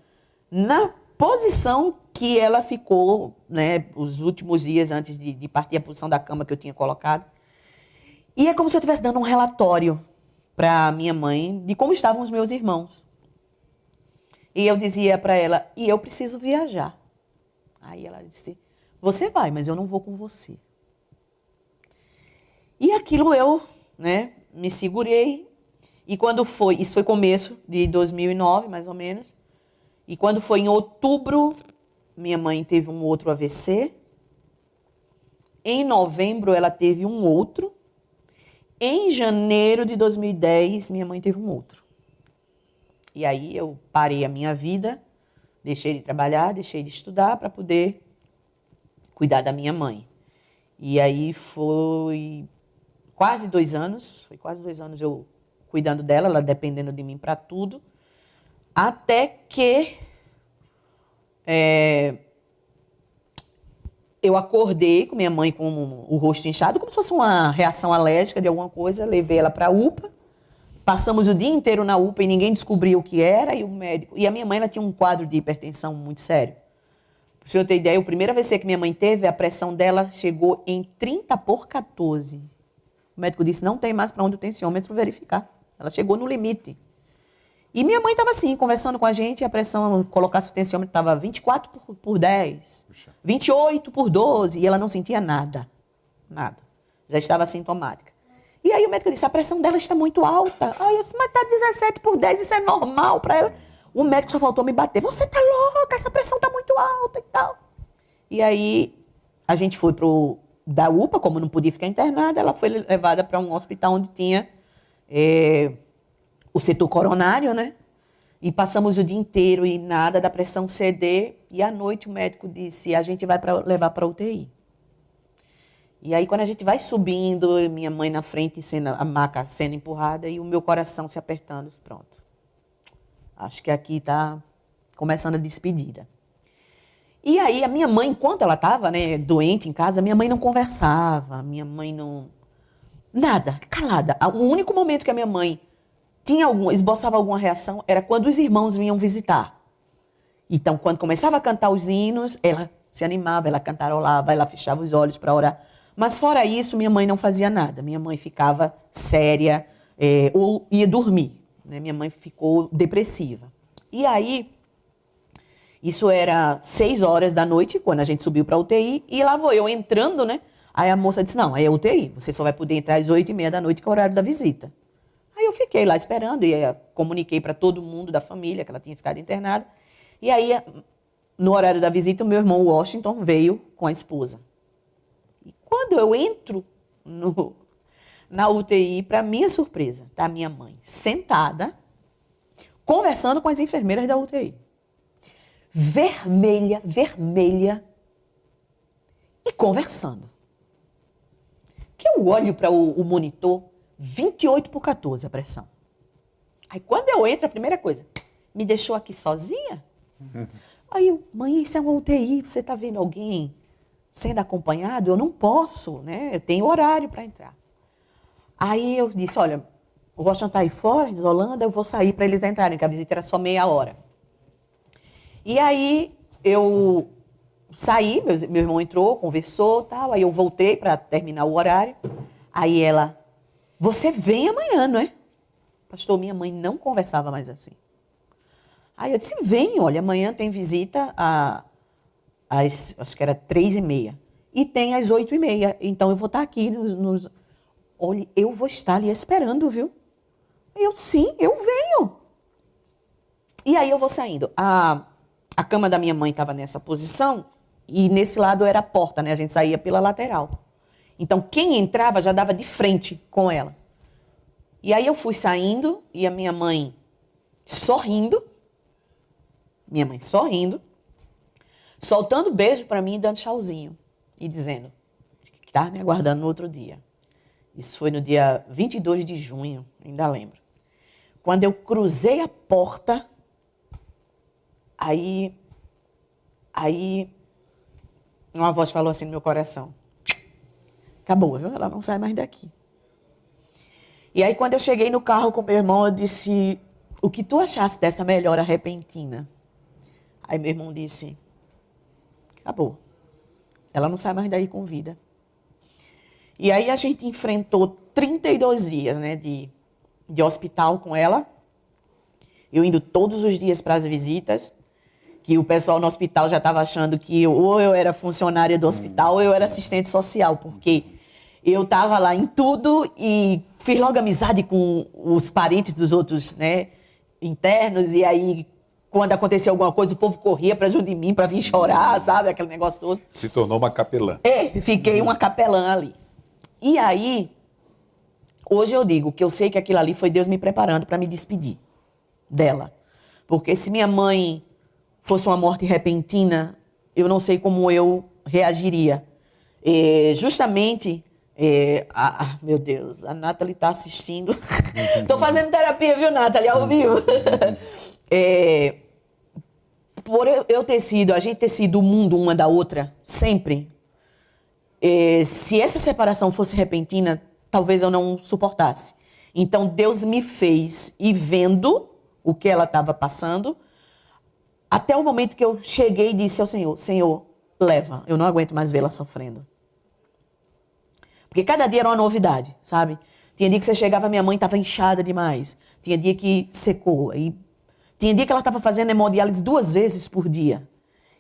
na posição que ela ficou, né, os últimos dias antes de partir, a posição da cama que eu tinha colocado. E é como se eu estivesse dando um relatório para minha mãe de como estavam os meus irmãos. E eu dizia para ela, e eu preciso viajar. Aí ela disse, você vai, mas eu não vou com você. E aquilo eu, né, me segurei. E quando foi, isso foi começo de 2009, mais ou menos. E quando foi em outubro, minha mãe teve um outro AVC. Em novembro, ela teve um outro. Em janeiro de 2010, minha mãe teve um outro. E aí eu parei a minha vida, deixei de trabalhar, deixei de estudar para poder cuidar da minha mãe. E aí foi quase 2 anos eu cuidando dela, ela dependendo de mim para tudo, até que eu acordei com minha mãe com o rosto inchado, como se fosse uma reação alérgica de alguma coisa, levei ela para a UPA, Passamos o dia inteiro na UPA e ninguém descobriu o que era, e o médico... E a minha mãe, ela tinha um quadro de hipertensão muito sério. Para o senhor ter ideia, a primeira AVC que minha mãe teve, a pressão dela chegou em 30/14. O médico disse, não tem mais para onde o tensiômetro verificar. Ela chegou no limite. E minha mãe estava assim, conversando com a gente, a pressão, colocasse o tensiômetro, estava 24/10, 28/12, e ela não sentia nada. Nada. Já estava assintomática. E aí o médico disse, a pressão dela está muito alta. Aí eu disse, mas está 17/10, isso é normal para ela. O médico só faltou me bater. Você tá louca, essa pressão está muito alta e tal. E aí a gente foi da UPA, como não podia ficar internada, ela foi levada para um hospital onde tinha o setor coronário, né? E passamos o dia inteiro e nada da pressão ceder. E à noite o médico disse, a gente vai levar para UTI. E aí quando a gente vai subindo, minha mãe na frente, a maca sendo empurrada e o meu coração se apertando, pronto. Acho que aqui está começando a despedida. E aí a minha mãe, enquanto ela estava, né, doente em casa, minha mãe não conversava, minha mãe não... Nada, calada. O único momento que a minha mãe esboçava alguma reação era quando os irmãos vinham visitar. Então, quando começava a cantar os hinos, ela se animava, ela cantarolava, ela fechava os olhos para orar. Mas fora isso, minha mãe não fazia nada. Minha mãe ficava séria ou ia dormir. Né? Minha mãe ficou depressiva. E aí, isso era 6 horas da noite, quando a gente subiu para a UTI, e lá vou eu entrando, né? Aí a moça disse, não, aí é UTI, você só vai poder entrar às 8h30 da noite, que é o horário da visita. Aí eu fiquei lá esperando, e comuniquei para todo mundo da família que ela tinha ficado internada. E aí, no horário da visita, o meu irmão Washington veio com a esposa. E quando eu entro na UTI, para minha surpresa, tá a minha mãe sentada, conversando com as enfermeiras da UTI. Vermelha, vermelha, e conversando. Que eu olho para o monitor, 28/14 a pressão. Aí quando eu entro, a primeira coisa, me deixou aqui sozinha? Aí eu, mãe, isso é uma UTI, você está vendo alguém sendo acompanhado? Eu não posso, né? Eu tenho horário para entrar. Aí eu disse, olha, o Washington está aí fora, isolando, eu vou sair para eles entrarem, que a visita era só meia hora. E aí eu saí, meu irmão entrou, conversou, tal, aí eu voltei para terminar o horário. Aí ela, você vem amanhã, não é? Pastor, minha mãe não conversava mais assim. Aí eu disse, vem, olha, amanhã tem visita acho que era 3h30. E tem às 8h30. Então eu vou estar aqui olha, eu vou estar ali esperando, viu? Eu, sim, eu venho. E aí eu vou saindo. A cama da minha mãe estava nessa posição e nesse lado era a porta, né? A gente saía pela lateral. Então, quem entrava já dava de frente com ela. E aí eu fui saindo e a minha mãe sorrindo, soltando beijo para mim e dando tchauzinho. E dizendo que estava me aguardando no outro dia. Isso foi no dia 22 de junho, ainda lembro. Quando eu cruzei a porta, aí uma voz falou assim no meu coração, acabou, viu? Ela não sai mais daqui. E aí quando eu cheguei no carro com meu irmão, eu disse, o que tu achaste dessa melhora repentina? Aí meu irmão disse, acabou. Ela não sai mais daí com vida. E aí a gente enfrentou 32 dias, né, de hospital com ela. Eu indo todos os dias para as visitas, que o pessoal no hospital já estava achando que ou eu era funcionária do hospital ou eu era assistente social, porque eu estava lá em tudo e fiz logo amizade com os parentes dos outros, né, internos, e aí quando acontecia alguma coisa o povo corria para junto de mim para vir chorar, sabe, aquele negócio todo. Se tornou uma capelã. Fiquei uma capelã ali. E aí, hoje eu digo que eu sei que aquilo ali foi Deus me preparando para me despedir dela. Porque se minha mãe fosse uma morte repentina, eu não sei como eu reagiria. Justamente, meu Deus, a Nathalie está assistindo. Estou fazendo terapia, viu, Nathalie, ao vivo. Por a gente ter sido o mundo uma da outra, sempre, se essa separação fosse repentina, talvez eu não suportasse. Então, Deus me fez ir vendo o que ela estava passando, até o momento que eu cheguei e disse ao Senhor, Senhor, leva, eu não aguento mais vê-la sofrendo. Porque cada dia era uma novidade, sabe? Tinha dia que você chegava, minha mãe estava inchada demais. Tinha dia que secou. E tinha dia que ela estava fazendo hemodiálise 2 vezes por dia.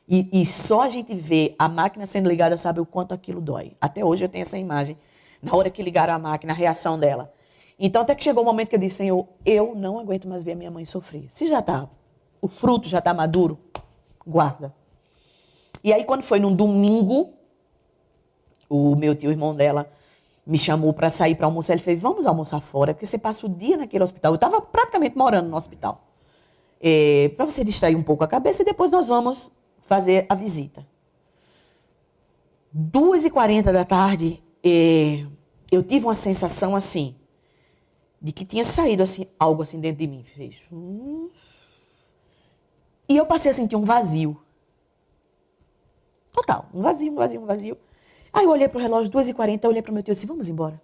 E só a gente vê a máquina sendo ligada, sabe o quanto aquilo dói. Até hoje eu tenho essa imagem. Na hora que ligaram a máquina, a reação dela. Então até que chegou o momento que eu disse, Senhor, eu não aguento mais ver a minha mãe sofrer. Se já está, o fruto já está maduro, guarda. E aí quando foi num domingo, o meu tio, o irmão dela, me chamou para sair para almoçar. Ele fez, vamos almoçar fora, porque você passa o dia naquele hospital. Eu estava praticamente morando no hospital. Para você distrair um pouco a cabeça e depois nós vamos fazer a visita. 2h40 da tarde, eu tive uma sensação assim, de que tinha saído assim, algo assim dentro de mim. Fez, E eu passei a sentir um vazio. Total, um vazio. Aí eu olhei para o relógio, 2h40, eu olhei para o meu tio e disse, vamos embora.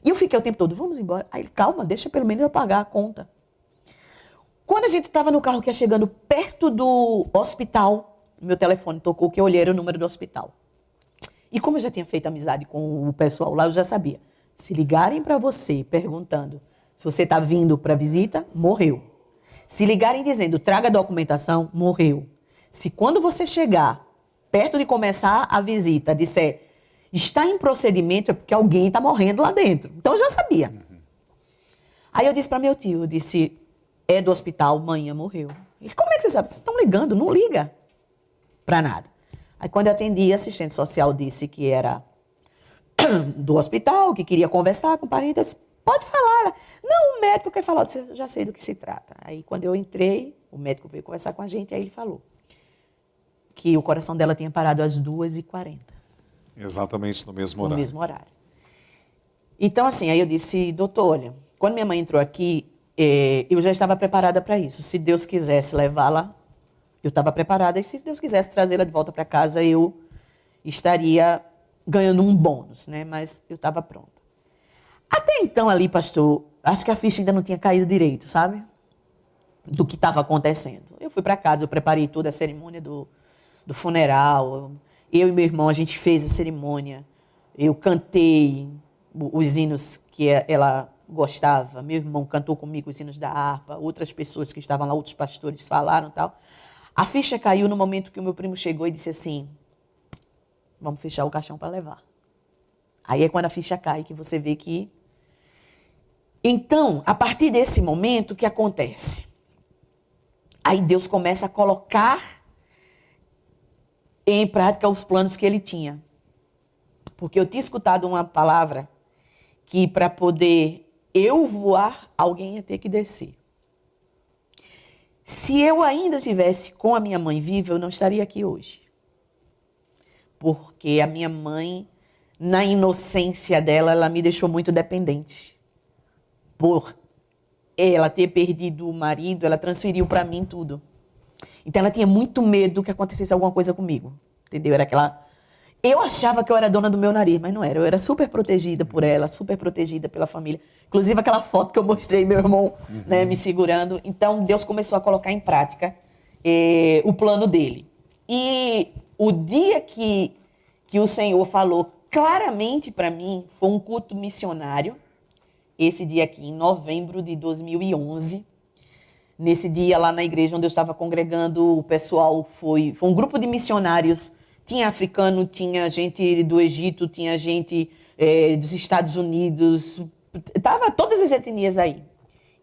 E eu fiquei o tempo todo, vamos embora. Aí ele, calma, deixa pelo menos eu pagar a conta. Quando a gente estava no carro que ia chegando perto do hospital, meu telefone tocou, que eu olhei era o número do hospital. E como eu já tinha feito amizade com o pessoal lá, eu já sabia. Se ligarem para você perguntando se você está vindo para visita, morreu. Se ligarem dizendo, traga documentação, morreu. Se quando você chegar perto de começar a visita, disser, está em procedimento, é porque alguém está morrendo lá dentro. Então, eu já sabia. Aí eu disse para meu tio, eu disse, é do hospital, manhã morreu. Ele, como é que você sabe? Vocês estão ligando, não liga para nada. Aí quando eu atendi, a assistente social disse que era do hospital, que queria conversar com o parente. Eu disse, pode falar. Não, o médico quer falar. Eu disse, eu já sei do que se trata. Aí quando eu entrei, o médico veio conversar com a gente, aí ele falou que o coração dela tinha parado às 2h40. Exatamente no mesmo horário. No mesmo horário. Então, assim, aí eu disse, doutor, olha, quando minha mãe entrou aqui, eu já estava preparada para isso. Se Deus quisesse levá-la, eu estava preparada. E se Deus quisesse trazê-la de volta para casa, eu estaria ganhando um bônus, né? Mas eu estava pronta. Até então ali, pastor, acho que a ficha ainda não tinha caído direito, sabe? Do que estava acontecendo. Eu fui para casa, eu preparei toda a cerimônia do funeral. Eu e meu irmão, a gente fez a cerimônia. Eu cantei os hinos que ela gostava. Meu irmão cantou comigo os hinos da harpa. Outras pessoas que estavam lá, outros pastores falaram e tal. A ficha caiu no momento que o meu primo chegou e disse assim, vamos fechar o caixão para levar. Aí é quando a ficha cai que você vê que... Então, a partir desse momento, o que acontece? Aí Deus começa a colocar em prática os planos que ele tinha. Porque eu tinha escutado uma palavra que para poder eu voar, alguém ia ter que descer. Se eu ainda estivesse com a minha mãe viva, eu não estaria aqui hoje. Porque a minha mãe, na inocência dela, ela me deixou muito dependente. Por ela ter perdido o marido, ela transferiu para mim tudo. Então ela tinha muito medo que acontecesse alguma coisa comigo. Entendeu? Era aquela... Eu achava que eu era dona do meu nariz, mas não era. Eu era super protegida por ela, super protegida pela família. Inclusive aquela foto que eu mostrei, meu irmão né, me segurando. Então Deus começou a colocar em prática o plano dele. E o dia que o Senhor falou claramente para mim, foi um culto missionário. Esse dia aqui, em novembro de 2011. Nesse dia, lá na igreja onde eu estava congregando, o pessoal foi um grupo de missionários. Tinha africano, tinha gente do Egito, tinha gente dos Estados Unidos. Tava todas as etnias aí.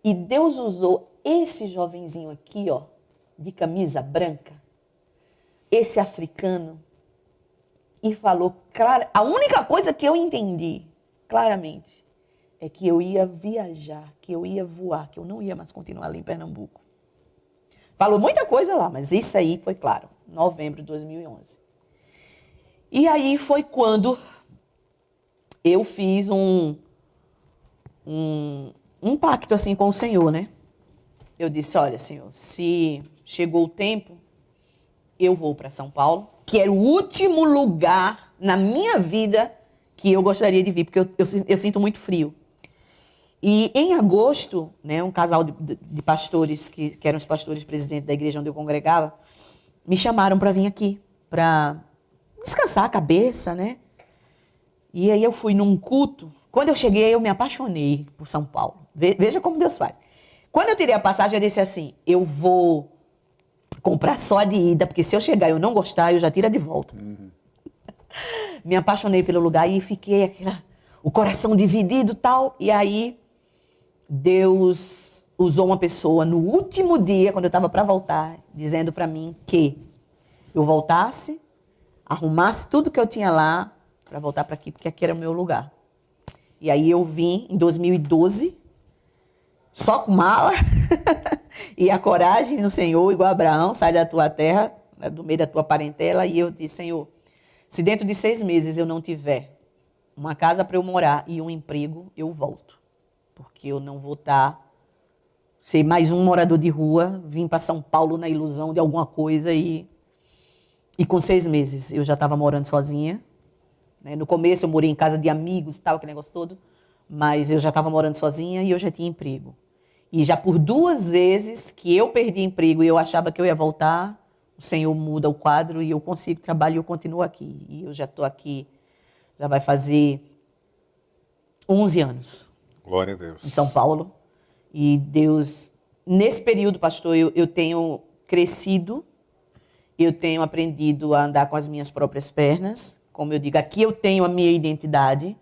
E Deus usou esse jovenzinho aqui, ó, de camisa branca, esse africano, e falou, claro, a única coisa que eu entendi claramente é que eu ia viajar, que eu ia voar, que eu não ia mais continuar ali em Pernambuco. Falou muita coisa lá, mas isso aí foi claro, novembro de 2011. E aí foi quando eu fiz um pacto assim com o Senhor, né? Eu disse, olha, Senhor, se chegou o tempo, eu vou para São Paulo, que era o último lugar na minha vida que eu gostaria de vir, porque eu sinto muito frio. E em agosto, né, um casal de pastores, que eram os pastores presidentes da igreja onde eu congregava, me chamaram para vir aqui, para descansar a cabeça, né? E aí eu fui num culto. Quando eu cheguei, eu me apaixonei por São Paulo. Veja como Deus faz. Quando eu tirei a passagem, eu disse assim, eu vou comprar só a de ida, porque se eu chegar e eu não gostar, eu já tiro a de volta. Me apaixonei pelo lugar e fiquei o coração dividido e tal. E aí, Deus usou uma pessoa no último dia, quando eu estava para voltar, dizendo para mim que eu voltasse, arrumasse tudo que eu tinha lá para voltar para aqui, porque aqui era o meu lugar. E aí eu vim em 2012, só com mala, e a coragem no Senhor, igual Abraão, sai da tua terra, do meio da tua parentela, e eu disse, Senhor, se dentro de 6 meses eu não tiver uma casa para eu morar e um emprego, eu volto. Porque eu não vou ser mais um morador de rua, vim para São Paulo na ilusão de alguma coisa e com 6 meses eu já estava morando sozinha. Né? No começo eu morei em casa de amigos e tal, aquele negócio todo, mas eu já estava morando sozinha e eu já tinha emprego. E já por 2 vezes que eu perdi emprego e eu achava que eu ia voltar, o Senhor muda o quadro e eu consigo trabalho e eu continuo aqui. E eu já estou aqui, já vai fazer 11 anos. Glória a Deus. Em São Paulo. E Deus, nesse período, pastor, eu tenho crescido, eu tenho aprendido a andar com as minhas próprias pernas. Como eu digo, aqui eu tenho a minha identidade,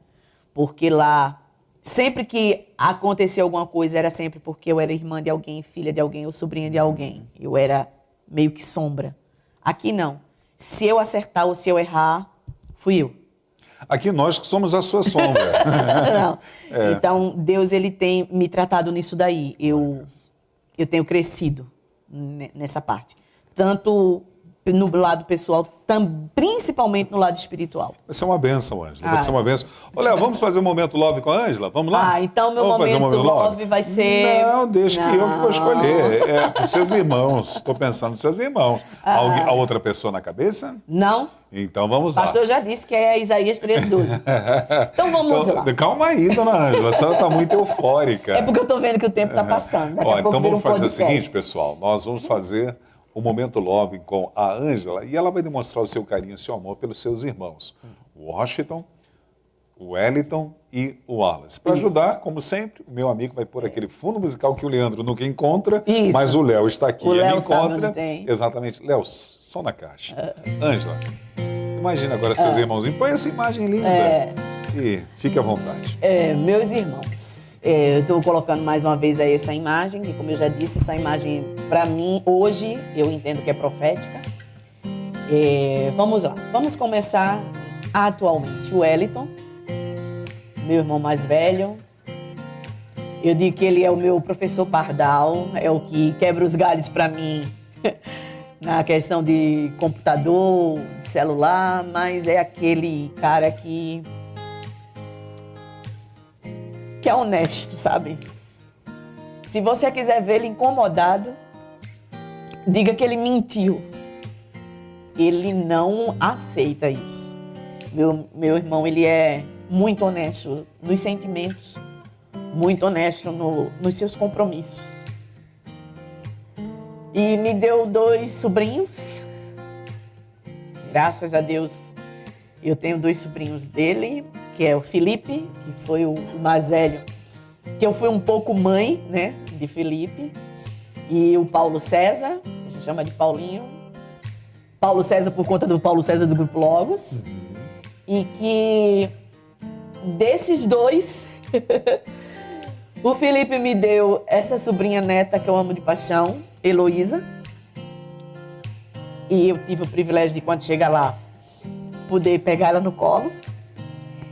porque lá, sempre que acontecia alguma coisa, era sempre porque eu era irmã de alguém, filha de alguém ou sobrinha de alguém. Eu era meio que sombra. Aqui não. Se eu acertar ou se eu errar, fui eu. Aqui nós que somos a sua sombra. Não. Então, Deus ele tem me tratado nisso daí. Eu tenho crescido nessa parte. Tanto no lado pessoal, principalmente no lado espiritual. Vai ser uma bênção, Ângela. Vai ser uma bênção. Ô, Léo, vamos fazer um momento love com a Ângela? Vamos lá? Então meu vamos momento love vai ser... Não, deixa que eu que vou escolher. É para os seus irmãos. Estou pensando nos seus irmãos. A outra pessoa na cabeça? Não. Então vamos lá. O pastor já disse que é Isaías 13:12. Então vamos lá. Calma aí, dona Ângela. A senhora está muito eufórica. É porque eu estou vendo que o tempo está passando. Daqui a pouco Então vira vamos fazer podcast. o seguinte, pessoal. Nós vamos fazer o Momento Love com a Ângela e ela vai demonstrar o seu carinho, o seu amor pelos seus irmãos. O Washington, o Wellington e o Wallace. Para ajudar, como sempre, o meu amigo vai pôr aquele fundo musical que o Leandro nunca encontra, Isso. mas o Léo está aqui. O Ele Léo encontra. sabe onde tem. Exatamente. Léo, som na caixa. Ângela, imagina agora seus irmãozinhos. Põe essa imagem linda. E fique à vontade. Meus irmãos, eu estou colocando mais uma vez aí essa imagem, que como eu já disse, essa imagem, para mim, hoje, eu entendo que é profética. Vamos lá, vamos começar atualmente. O Wellington, meu irmão mais velho, eu digo que ele é o meu professor pardal, é o que quebra os galhos para mim na questão de computador, de celular, mas é aquele cara que é honesto, sabe? Se você quiser ver ele incomodado, diga que ele mentiu. Ele não aceita isso. Meu irmão, ele é muito honesto nos sentimentos, muito honesto nos seus compromissos. E me deu 2 sobrinhos. Graças a Deus, eu tenho 2 sobrinhos dele, que é o Felipe, que foi o mais velho, que eu fui um pouco mãe, né, de Felipe, e o Paulo César, a gente chama de Paulinho. Paulo César por conta do Paulo César do Grupo Logos. E que desses 2, o Felipe me deu essa sobrinha neta que eu amo de paixão, Heloísa. E eu tive o privilégio de, quando chegar lá, poder pegar ela no colo.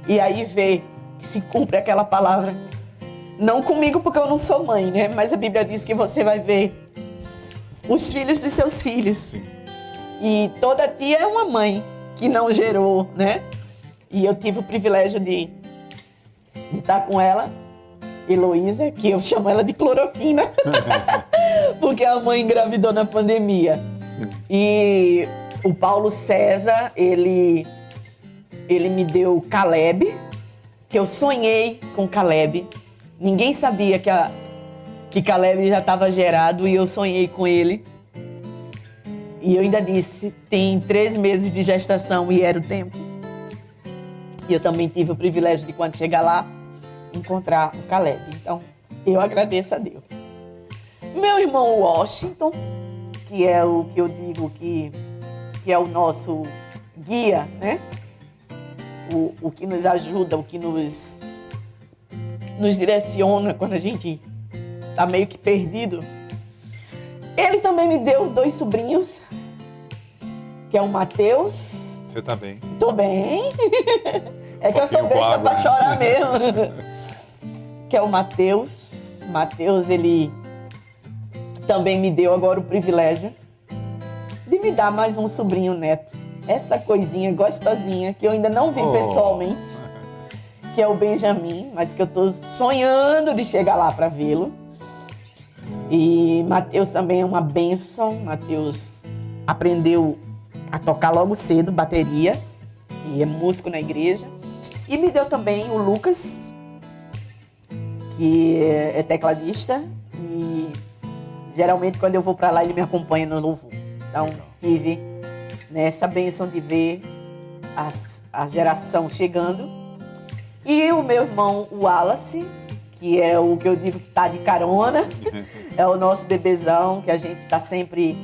E aí ver que se cumpre aquela palavra. Não comigo, porque eu não sou mãe, né? Mas a Bíblia diz que você vai ver os filhos dos seus filhos. Sim. E toda tia é uma mãe que não gerou, né? E eu tive o privilégio de estar com ela, Heloísa, que eu chamo ela de cloroquina, porque a mãe engravidou na pandemia. E o Paulo César, ele me deu Caleb, que eu sonhei com Caleb. Ninguém sabia que Caleb já estava gerado e eu sonhei com ele. E eu ainda disse, tem 3 meses de gestação e era o tempo. E eu também tive o privilégio de, quando chegar lá, encontrar o Caleb. Então, eu agradeço a Deus. Meu irmão Washington, que é o que eu digo que é o nosso guia, né? O que nos ajuda, o que nos direciona quando a gente tá meio que perdido. Ele também me deu 2 sobrinhos, que é o Mateus. Você tá bem? Tô bem. É que eu sou Pouquinho besta água, pra né? chorar mesmo. Que é o Mateus. Mateus, ele também me deu agora o privilégio de me dar mais um sobrinho neto. Essa coisinha gostosinha que eu ainda não vi pessoalmente, que é o Benjamin, mas que eu tô sonhando de chegar lá para vê-lo. E Mateus também é uma bênção. Mateus aprendeu a tocar logo cedo bateria e é músico na igreja. E me deu também o Lucas, que é tecladista, e geralmente quando eu vou para lá ele me acompanha no louvor. Então tive essa bênção de ver a geração chegando. E o meu irmão Wallace, que é o que eu digo que tá de carona, é o nosso bebezão, que a gente tá sempre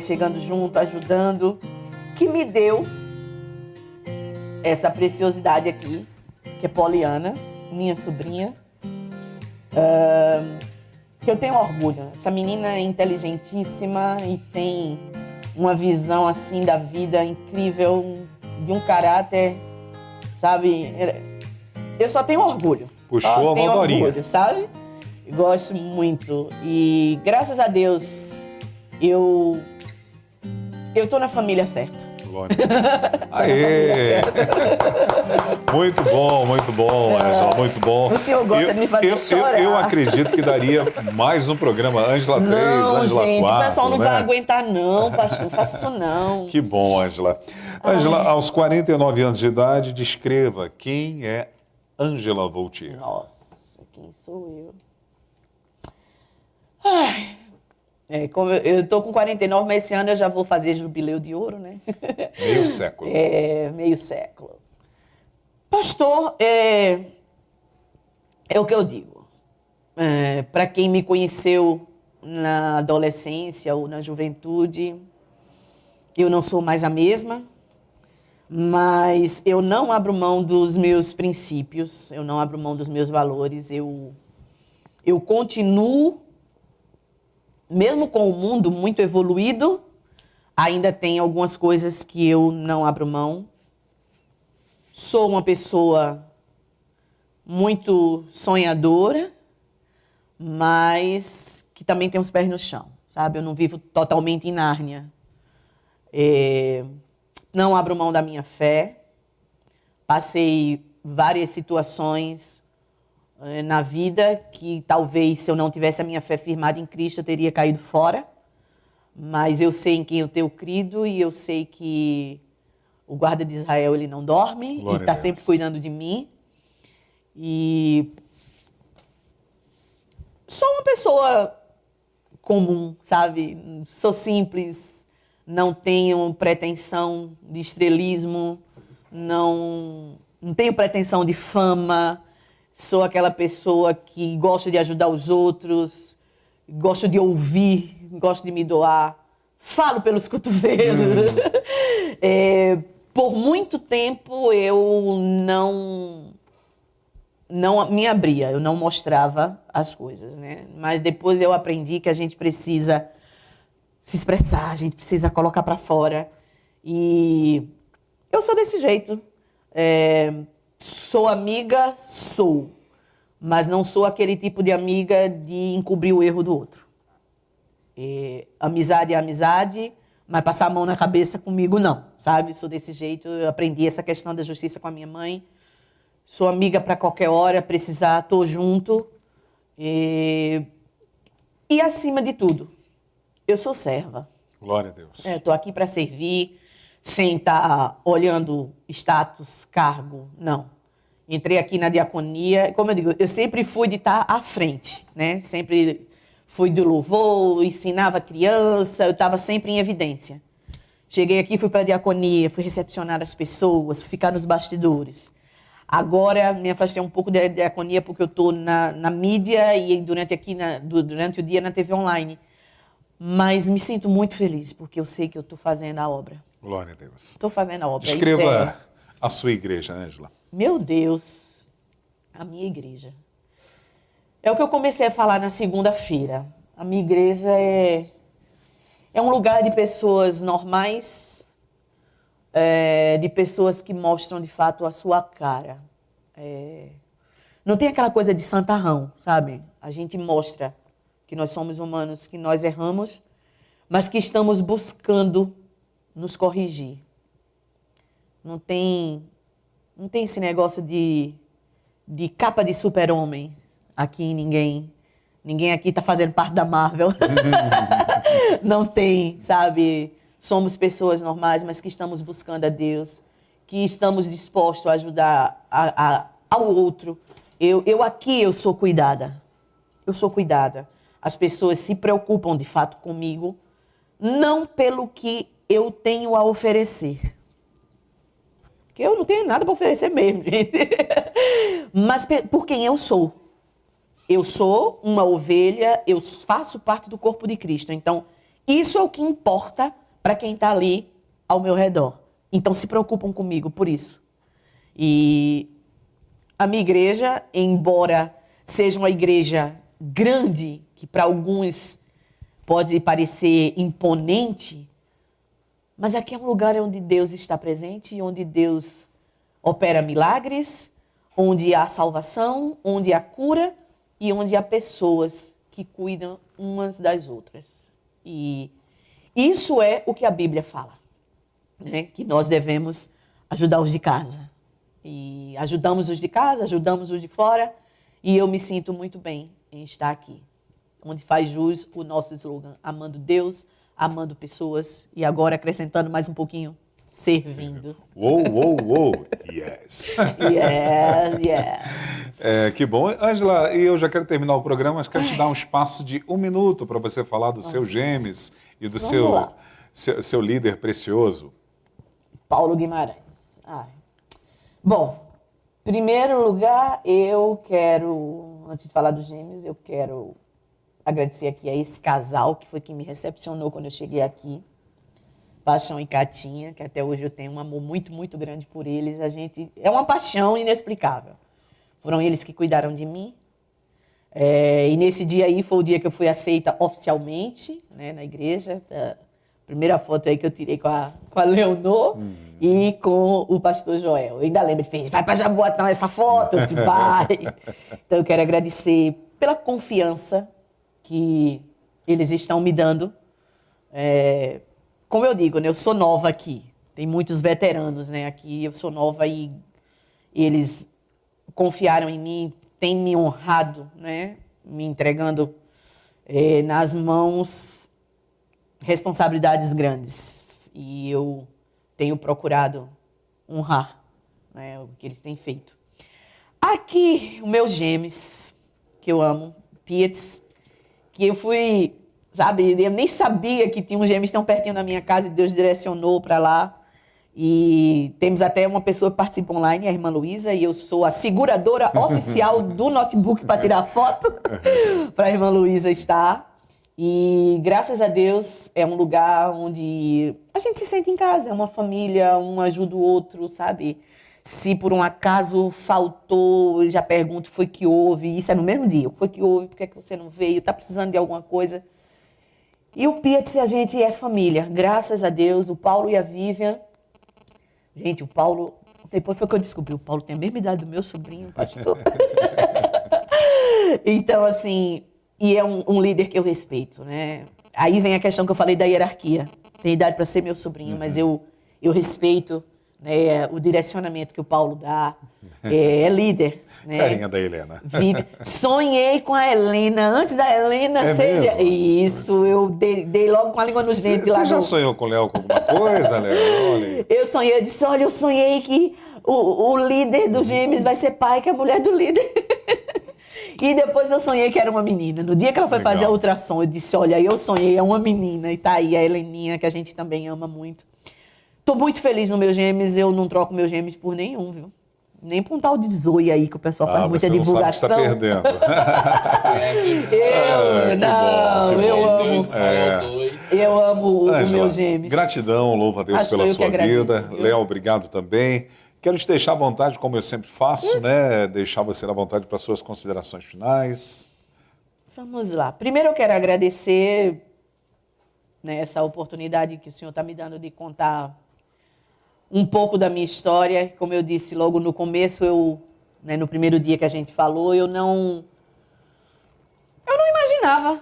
chegando junto, ajudando, que me deu essa preciosidade aqui, que é Poliana, minha sobrinha, que eu tenho orgulho. Essa menina é inteligentíssima e tem uma visão assim da vida incrível, de um caráter, sabe? Eu só tenho orgulho. Puxou a tenho Valdorinha. orgulho, sabe? Gosto muito. E graças a Deus, eu tô na família certa. Glória. Aê! Muito bom, Ângela, muito bom. O senhor gosta de me fazer chorar. Eu acredito que daria mais um programa, Ângela 3, Não, Ângela gente, 4, o pessoal não né? vai aguentar não, pastor, não faça isso não. Que bom, Ângela. Ângela, aos 49 anos de idade, descreva quem é Ângela Voltier. Nossa, quem sou eu? Ai, como eu tô com 49, mas esse ano eu já vou fazer jubileu de ouro, né? Meio século. Meio século. Pastor, é o que eu digo. Para quem me conheceu na adolescência ou na juventude, eu não sou mais a mesma, mas eu não abro mão dos meus princípios, eu não abro mão dos meus valores, eu continuo, mesmo com o mundo muito evoluído, ainda tem algumas coisas que eu não abro mão. Sou uma pessoa muito sonhadora, mas que também tem os pés no chão, sabe? Eu não vivo totalmente em Nárnia. Não abro mão da minha fé. Passei várias situações na vida que talvez, se eu não tivesse a minha fé firmada em Cristo, eu teria caído fora. Mas eu sei em quem eu tenho crido e eu sei que o guarda de Israel, ele não dorme, Glória ele está a Deus. sempre cuidando de mim. E sou uma pessoa comum, sabe? Sou simples, não tenho pretensão de estrelismo, não tenho pretensão de fama. Sou aquela pessoa que gosta de ajudar os outros, gosto de ouvir, gosto de me doar, falo pelos cotovelos. Por muito tempo eu não me abria, eu não mostrava as coisas, né? Mas depois eu aprendi que a gente precisa se expressar, a gente precisa colocar para fora. E eu sou desse jeito. Sou amiga, sou. Mas não sou aquele tipo de amiga de encobrir o erro do outro. Amizade é amizade, mas passar a mão na cabeça comigo, não, sabe? Sou desse jeito, eu aprendi essa questão da justiça com a minha mãe. Sou amiga para qualquer hora, precisar, estou junto. E acima de tudo, eu sou serva. Glória a Deus. Estou aqui para servir, sem estar olhando status, cargo, não. Entrei aqui na diaconia, como eu digo, eu sempre fui de estar à frente, né? Sempre fui do louvor, ensinava criança, eu estava sempre em evidência. Cheguei aqui, fui para a diaconia, fui recepcionar as pessoas, fui ficar nos bastidores. Agora me afastei um pouco da diaconia porque eu estou na mídia e durante o dia na TV online. Mas me sinto muito feliz porque eu sei que eu estou fazendo a obra. Glória a Deus. Estou fazendo a obra. Descreva a sua igreja, Ângela. Meu Deus, a minha igreja. É o que eu comecei a falar na segunda-feira. A minha igreja é um lugar de pessoas normais, de pessoas que mostram de fato a sua cara. Não tem aquela coisa de santarrão, sabe? A gente mostra que nós somos humanos, que nós erramos, mas que estamos buscando nos corrigir. Não tem esse negócio de capa de super-homem aqui em ninguém. Ninguém aqui está fazendo parte da Marvel. Não tem, sabe? Somos pessoas normais, mas que estamos buscando a Deus, que estamos dispostos a ajudar ao outro. Eu sou cuidada. Eu sou cuidada. As pessoas se preocupam de fato comigo, não pelo que eu tenho a oferecer. Porque eu não tenho nada para oferecer mesmo, gente. Mas por quem eu sou. Eu sou uma ovelha, eu faço parte do corpo de Cristo. Então, isso é o que importa para quem está ali ao meu redor. Então, se preocupam comigo por isso. E a minha igreja, embora seja uma igreja grande, que para alguns pode parecer imponente, mas aqui é um lugar onde Deus está presente, onde Deus opera milagres, onde há salvação, onde há cura e onde há pessoas que cuidam umas das outras. E isso é o que a Bíblia fala, né? Que nós devemos ajudar os de casa. E ajudamos os de casa, ajudamos os de fora, e eu me sinto muito bem em estar aqui, onde faz jus o nosso slogan, amando Deus, amando pessoas, e agora acrescentando mais um pouquinho, servindo. Uou, uou, uou, yes. Yes. Que bom. Ângela, e eu já quero terminar o programa, mas quero te dar um espaço de 1 minuto para você falar do seu Gêmeos e do seu líder precioso. Paulo Guimarães. Bom, em primeiro lugar, eu quero, antes de falar dos Gêmeos, eu quero agradecer aqui a esse casal que foi quem me recepcionou quando eu cheguei aqui. Paixão e Catinha, que até hoje eu tenho um amor muito, muito grande por eles. É uma paixão inexplicável. Foram eles que cuidaram de mim. E nesse dia aí foi o dia que eu fui aceita oficialmente, né, na igreja. A primeira foto aí que eu tirei com a Leonor e com o pastor Joel. Eu ainda lembro, ele fez, vai para Jaboatão essa foto? Eu disse, vai. Então eu quero agradecer pela confiança que eles estão me dando. Como eu digo, né, eu sou nova aqui. Tem muitos veteranos, né, aqui. Eu sou nova e eles confiaram em mim, têm me honrado, né, me entregando nas mãos responsabilidades grandes. E eu tenho procurado honrar, né, o que eles têm feito. Aqui, o meu Gêmeos, que eu amo, Pietz, que eu fui... Sabe, eu nem sabia que tinha um Gêmeos tão pertinho da minha casa e Deus direcionou para lá. E temos até uma pessoa que participa online, a irmã Luísa, e eu sou a seguradora oficial do notebook para tirar foto para a irmã Luísa estar. E graças a Deus é um lugar onde a gente se sente em casa, é uma família, um ajuda o outro, sabe? Se por um acaso faltou, eu já pergunto, foi que houve, isso é no mesmo dia, foi que houve, por que você não veio, está precisando de alguma coisa? E o Pietz, a gente é família, graças a Deus, o Paulo e a Vivian. Gente, o Paulo, depois foi que eu descobri, o Paulo tem a mesma idade do meu sobrinho, pastor. Então, assim, e é um líder que eu respeito, né? Aí vem a questão que eu falei da hierarquia. Tem idade para ser meu sobrinho, mas eu respeito, né, o direcionamento que o Paulo dá. É líder. Né? Carinha da Helena. Sonhei com a Helena, antes da Helena seja... Mesmo? Isso, eu dei logo com a língua nos dentes. Você já sonhou com o Léo com alguma coisa, Léo? Eu sonhei, eu disse, olha, eu sonhei que o líder dos gêmeos vai ser pai, que é a mulher do líder. E depois eu sonhei que era uma menina. No dia que ela foi Legal. fazer a ultrassom, eu disse, olha, eu sonhei, é uma menina. E tá aí a Heleninha, que a gente também ama muito. Tô muito feliz no meu gêmeos, eu não troco meus gêmeos por nenhum, viu? Nem por um tal de Zoe aí, que o pessoal faz muita você divulgação. não sabe que está perdendo. Eu amo. Eu amo o Ângela, meu gêmeos. gratidão, louva a Deus Acho pela eu que sua agradeço, vida. viu? Léo, obrigado também. Quero te deixar à vontade, como eu sempre faço, né? Deixar você à vontade para suas considerações finais. Vamos lá. Primeiro eu quero agradecer, né, essa oportunidade que o senhor está me dando de contar um pouco da minha história. Como eu disse logo no começo, né, no primeiro dia que a gente falou, eu não imaginava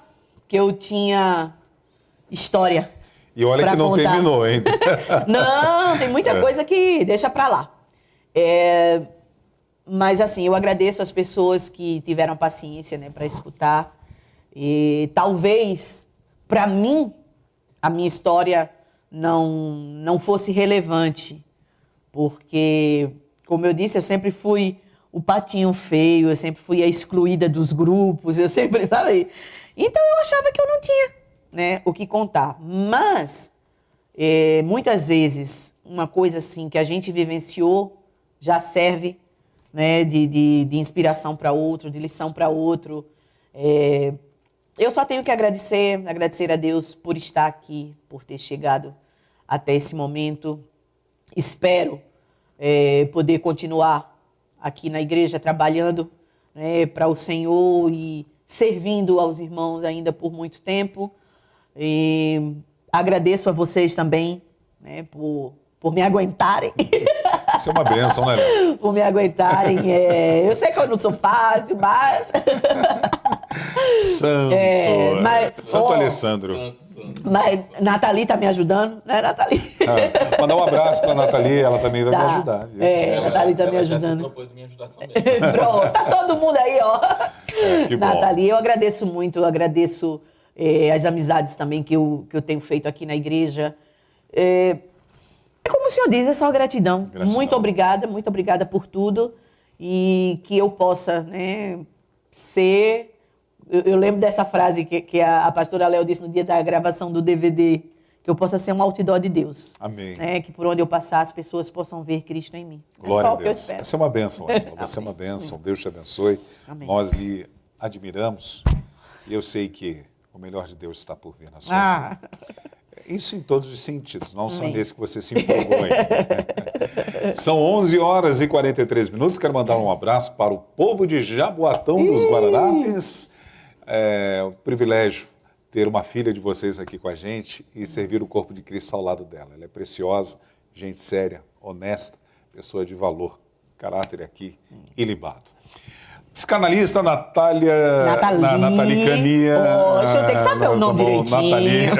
que eu tinha história. E olha pra que não contar. terminou, hein? Não, tem muita coisa que deixa pra lá. Mas assim, eu agradeço as pessoas que tiveram paciência, né, para escutar. E talvez, para mim, a minha história não fosse relevante, porque, como eu disse, eu sempre fui o patinho feio, eu sempre fui a excluída dos grupos, eu sempre, sabe? Então eu achava que eu não tinha, né, o que contar. Mas, muitas vezes, uma coisa assim que a gente vivenciou já serve, né, de inspiração para outro, de lição para outro. Eu só tenho que agradecer a Deus por estar aqui, por ter chegado até esse momento. Espero poder continuar aqui na igreja trabalhando, né, para o Senhor e servindo aos irmãos ainda por muito tempo. E agradeço a vocês também, né, por me aguentarem. Isso é uma bênção, né, Léo? Por me aguentarem. Eu sei que eu não sou fácil, mas... Santo. Santo Alessandro. Mas Nathalie tá me ajudando, né, Nathalie? Mandar um abraço para a Nathalie, ela também vai me ajudar. Viu? Nathalie tá me Ela já se ajudando. propôs me ajudar também. Pronto, tá todo mundo aí, ó. Que bom. Nathalie, eu agradeço muito, eu agradeço as amizades também que eu tenho feito aqui na igreja. Como o senhor diz, é só gratidão. Muito obrigada por tudo. E que eu possa, né, ser... Eu lembro dessa frase que a pastora Léo disse no dia da gravação do DVD, que eu possa ser um outdoor de Deus. Amém. Né, que por onde eu passar, as pessoas possam ver Cristo em mim. Glória é só a o que eu Deus. espero. Você é uma bênção, Ângela. Você é uma bênção. Deus te abençoe. Amém. Nós lhe admiramos e eu sei que o melhor de Deus está por vir na sua vida. Isso em todos os sentidos, não só Amém. nesse que você se empolgou aí. São 11h43. Quero mandar um abraço para o povo de Jaboatão dos Guararapes. É um privilégio ter uma filha de vocês aqui com a gente e servir o corpo de Cristo ao lado dela. Ela é preciosa, gente séria, honesta, pessoa de valor, caráter aqui ilibado. Psicanalista Nathalie Cania. O senhor tem que saber o nome direitinho.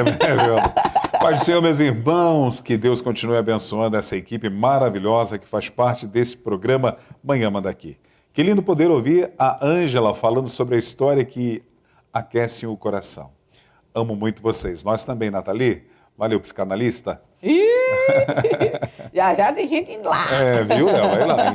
Paz do Senhor, meus irmãos, que Deus continue abençoando essa equipe maravilhosa que faz parte desse programa Manhã Manda Aqui. Que lindo poder ouvir a Ângela falando sobre a história que aquece o coração. Amo muito vocês. Nós também, Nathalie. Valeu, psicanalista. Já tem gente indo lá. Viu, Léo? Vai lá. Hein?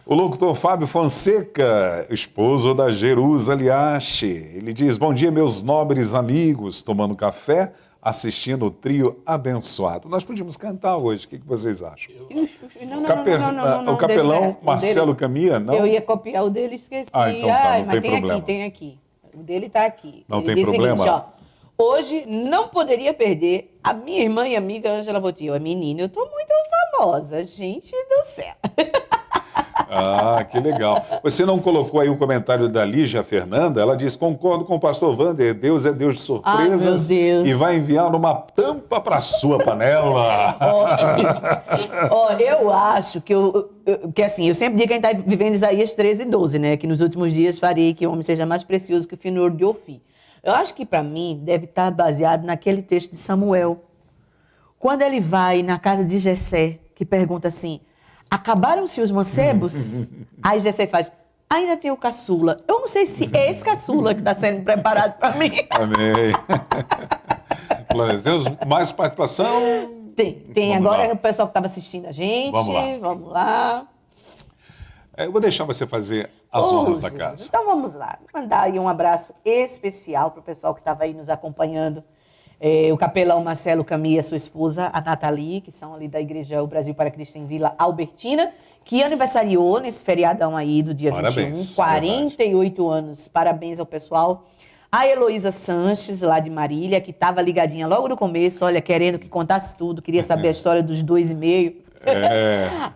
O locutor Fábio Fonseca, esposo da Jerusa Liache, ele diz: bom dia, meus nobres amigos, tomando café, assistindo o trio abençoado. Nós podíamos cantar hoje, o que vocês acham? Não, o capelão Marcelo Camia, não? Eu ia copiar o dele e esqueci. Então tá, não mas tem problema. tem aqui. O dele tá aqui. Não Ele tem diz o problema? seguinte, ó, hoje não poderia perder a minha irmã e amiga Ângela Votiel. Menina, eu tô muito famosa, gente do céu. Ah, que legal. Você não colocou aí o comentário da Lígia Fernanda? Ela diz: concordo com o pastor Wander, Deus é Deus de surpresas e vai enviar uma tampa para sua panela. Eu acho que assim, eu sempre digo que a gente está vivendo Isaías 13:12, né? Que nos últimos dias farei que o homem seja mais precioso que o fino de Ofir. Eu acho que para mim deve estar baseado naquele texto de Samuel. Quando ele vai na casa de Jessé, que pergunta assim: acabaram-se os mancebos? Aí Jessé faz: ainda tem o caçula. Eu não sei se é esse caçula que está sendo preparado para mim. Amém. Glória a Deus. Mais participação? Tem. Vamos Agora lá. o pessoal que estava assistindo a gente. Vamos lá. Eu vou deixar você fazer as Oh, honras da Jesus. casa. Então vamos lá. Mandar aí um abraço especial para o pessoal que estava aí nos acompanhando. O capelão Marcelo Camille e a sua esposa, a Nathalie, que são ali da Igreja O Brasil para Cristo em Vila Albertina, que aniversariou nesse feriadão aí do dia Parabéns, 21, 48 anos. Parabéns ao pessoal. A Heloísa Sanches, lá de Marília, que estava ligadinha logo no começo, olha, querendo que contasse tudo, queria saber a história dos 2,5.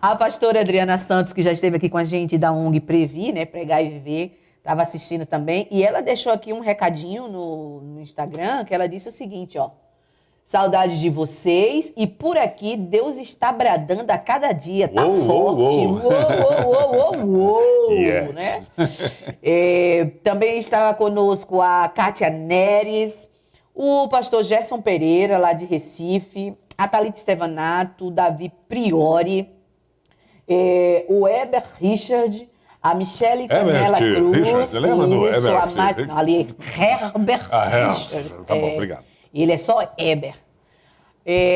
A pastora Adriana Santos, que já esteve aqui com a gente da ONG Previ, né, Pregar e Viver, estava assistindo também. E ela deixou aqui um recadinho no Instagram, que ela disse o seguinte, ó. Saudades de vocês e por aqui Deus está bradando a cada dia, tá Uou, forte. uou, uou. Yes. Né? Também estava conosco a Kátia Neres, o pastor Gerson Pereira, lá de Recife, a Thalita Estevanato, o Davi Priori, o Heber Richard, a Michele Canela Cruz. Richard, lembra do Heber? Não, ali é Herbert Richard. Tá bom, obrigado. Ele é só Heber.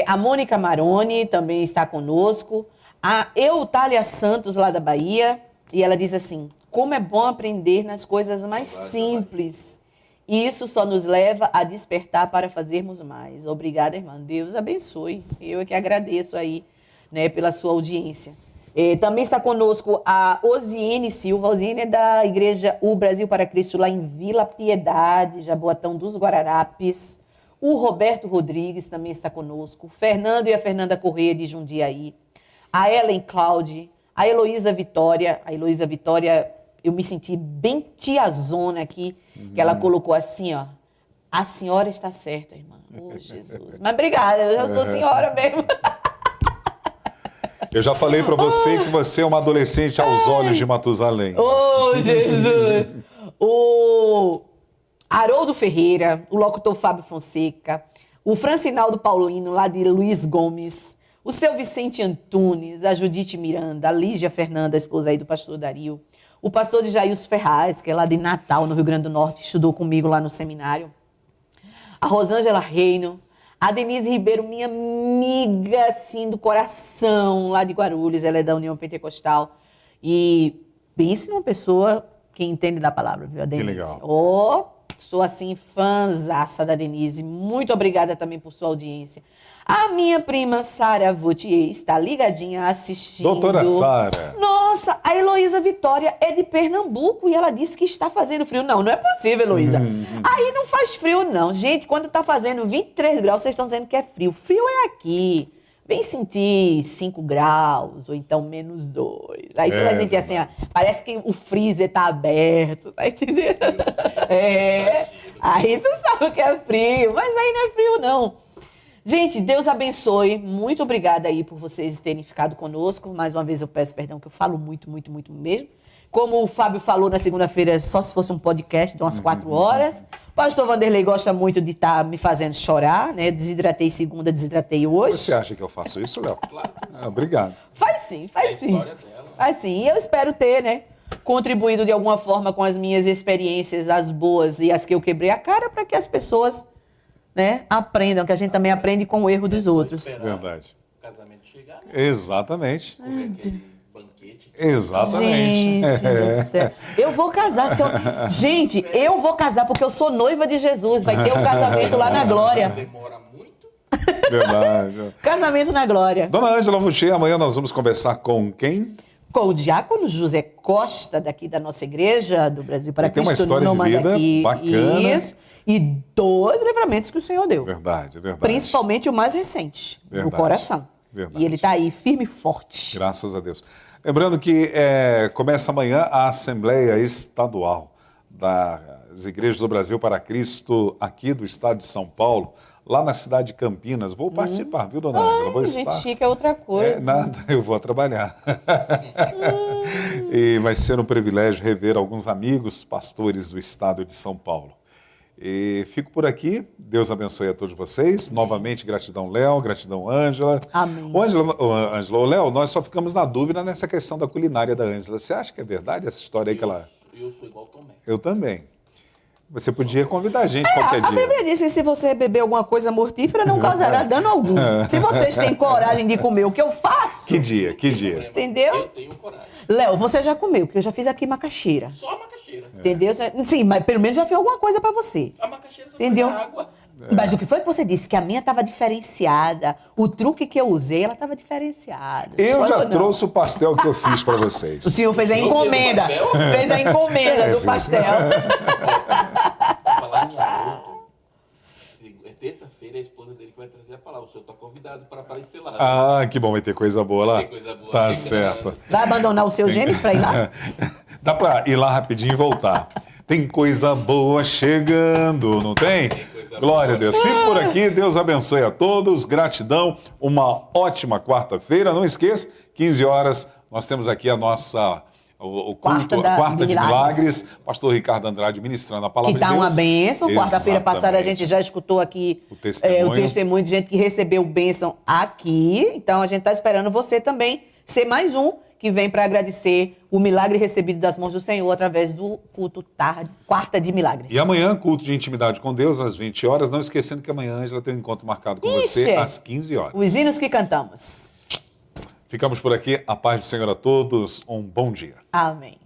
A Mônica Maroni também está conosco. A Eutália Santos, lá da Bahia. E ela diz assim, como é bom aprender nas coisas mais simples. E isso só nos leva a despertar para fazermos mais. Obrigada, irmã. Deus abençoe. Eu é que agradeço aí, né, pela sua audiência. Também está conosco a Osiene Silva. A Osiene é da Igreja O Brasil para Cristo, lá em Vila Piedade, Jaboatão dos Guararapes. O Roberto Rodrigues também está conosco. O Fernando e a Fernanda Corrêa, de Jundiaí. A Ellen Claude. A Heloísa Vitória. A Heloísa Vitória, eu me senti bem tiazona aqui, que ela colocou assim, ó. A senhora está certa, irmã. Oh, Jesus. Mas obrigada, eu já sou senhora mesmo. Eu já falei para você que você é uma adolescente aos olhos de Matusalém. Oh, Jesus! O Haroldo Ferreira, o locutor Fábio Fonseca, o Francinaldo Paulino, lá de Luiz Gomes, o seu Vicente Antunes, a Judite Miranda, a Lígia Fernanda, a esposa aí do pastor Dario, o pastor de Jailson Ferraz, que é lá de Natal, no Rio Grande do Norte, estudou comigo lá no seminário, a Rosângela Reino, a Denise Ribeiro, minha amiga, assim, do coração, lá de Guarulhos, ela é da União Pentecostal. E pense numa pessoa que entende da palavra, viu, a Denise? Que legal. Oh, sou, assim, fãzaça da Denise. Muito obrigada também por sua audiência. A minha prima Sara Vautier está ligadinha assistindo. Doutora Sara. Nossa, a Heloísa Vitória é de Pernambuco e ela disse que está fazendo frio. Não, não é possível, Heloísa. Aí não faz frio, não. Gente, quando está fazendo 23 graus, vocês estão dizendo que é frio. Frio é aqui. Vem sentir 5 graus, ou então -2. Aí tu vai sentir assim, ó, parece que o freezer tá aberto, tá entendendo? Aí tu sabe o que é frio, mas aí não é frio, não. Gente, Deus abençoe. Muito obrigada aí por vocês terem ficado conosco. Mais uma vez eu peço perdão que eu falo muito, muito, muito mesmo. Como o Fábio falou na segunda-feira, só se fosse um podcast de umas 4 horas. O pastor Vanderlei gosta muito de estar me fazendo chorar, né? Desidratei segunda, desidratei hoje. Você acha que eu faço isso, Léo? Claro. Obrigado. Faz sim, faz sim. história dela. Faz sim. E eu espero ter, né, contribuído de alguma forma com as minhas experiências, as boas e as que eu quebrei a cara, para que as pessoas, né, aprendam, que a gente também aprende com o erro dos outros. Verdade. O casamento chegar, né? Exatamente. Comer aquele banquete. Exatamente. Gente do céu. Eu vou casar. Gente, eu vou casar porque eu sou noiva de Jesus. Vai ter um casamento lá na glória. Demora muito. Verdade. Casamento na glória. Dona Ângela Vautier, amanhã nós vamos conversar com quem? Com o diácono José Costa, daqui da nossa igreja, do Brasil para Ele tem uma Cristo. história de Nômade vida aqui. bacana. Isso. E 2 livramentos que o Senhor deu. Verdade, verdade. Principalmente o mais recente, Verdade. no coração. Verdade. E ele está aí firme e forte. Graças a Deus. Lembrando que começa amanhã a Assembleia Estadual das Igrejas do Brasil para Cristo, aqui do estado de São Paulo, lá na cidade de Campinas. Vou participar, viu, dona Ângela? Vou Gente, estar. chique é outra coisa. Nada, eu vou trabalhar. E vai ser um privilégio rever alguns amigos pastores do estado de São Paulo. E fico por aqui. Deus abençoe a todos vocês. Novamente, gratidão, Léo, gratidão, Ângela. Amém. Ângela, Léo, nós só ficamos na dúvida nessa questão da culinária da Ângela. Você acha que é verdade essa história aí que ela... Eu sou igual Tomé. Eu também. Você podia convidar a gente qualquer A dia. Bíblia diz que se você beber alguma coisa mortífera, não causará dano algum. Se vocês têm coragem de comer o que eu faço, Que dia, que dia. entendeu? Eu tenho coragem. Léo, você já comeu, porque eu já fiz aqui macaxeira. Só a macaxeira. Entendeu? Sim, mas pelo menos já fiz alguma coisa pra você. A macaxeira só Entendeu? foi água. Mas o que foi que você disse? Que a minha estava diferenciada. O truque que eu usei, ela estava diferenciada. Eu Foi já ou não? trouxe o pastel que eu fiz para vocês. O senhor fez a senhor fez o encomenda. pastel? Fez a encomenda do pastel. Falar em Haroldo, é terça-feira a esposa dele que vai trazer a palavra. O senhor está convidado para aparecer lá. Ah, que bom, vai ter coisa boa lá. Vai ter coisa boa Tá chegando. certo. Vai abandonar o seu Gênesis para ir lá? Dá para ir lá rapidinho e voltar. Tem coisa boa chegando, não tem? coisa Glória a boa. Deus. Fico por aqui, Deus abençoe a todos, gratidão, uma ótima quarta-feira. Não esqueça, 15 horas, nós temos aqui a nossa... O culto, Quarta de de Milagres, pastor Ricardo Andrade ministrando a palavra Que tá de Deus. uma bênção. Quarta-feira passada a gente já escutou aqui O testemunho. o testemunho de gente que recebeu bênção aqui. Então a gente está esperando você também ser mais um que vem para agradecer o milagre recebido das mãos do Senhor através do culto Quarta de Milagres. E amanhã, culto de intimidade com Deus, às 20 horas. Não esquecendo que amanhã a Ângela tem um encontro marcado com você Ixi. às 15 horas. Os hinos que cantamos. Ficamos por aqui. A paz do Senhor a todos. Um bom dia. Amém.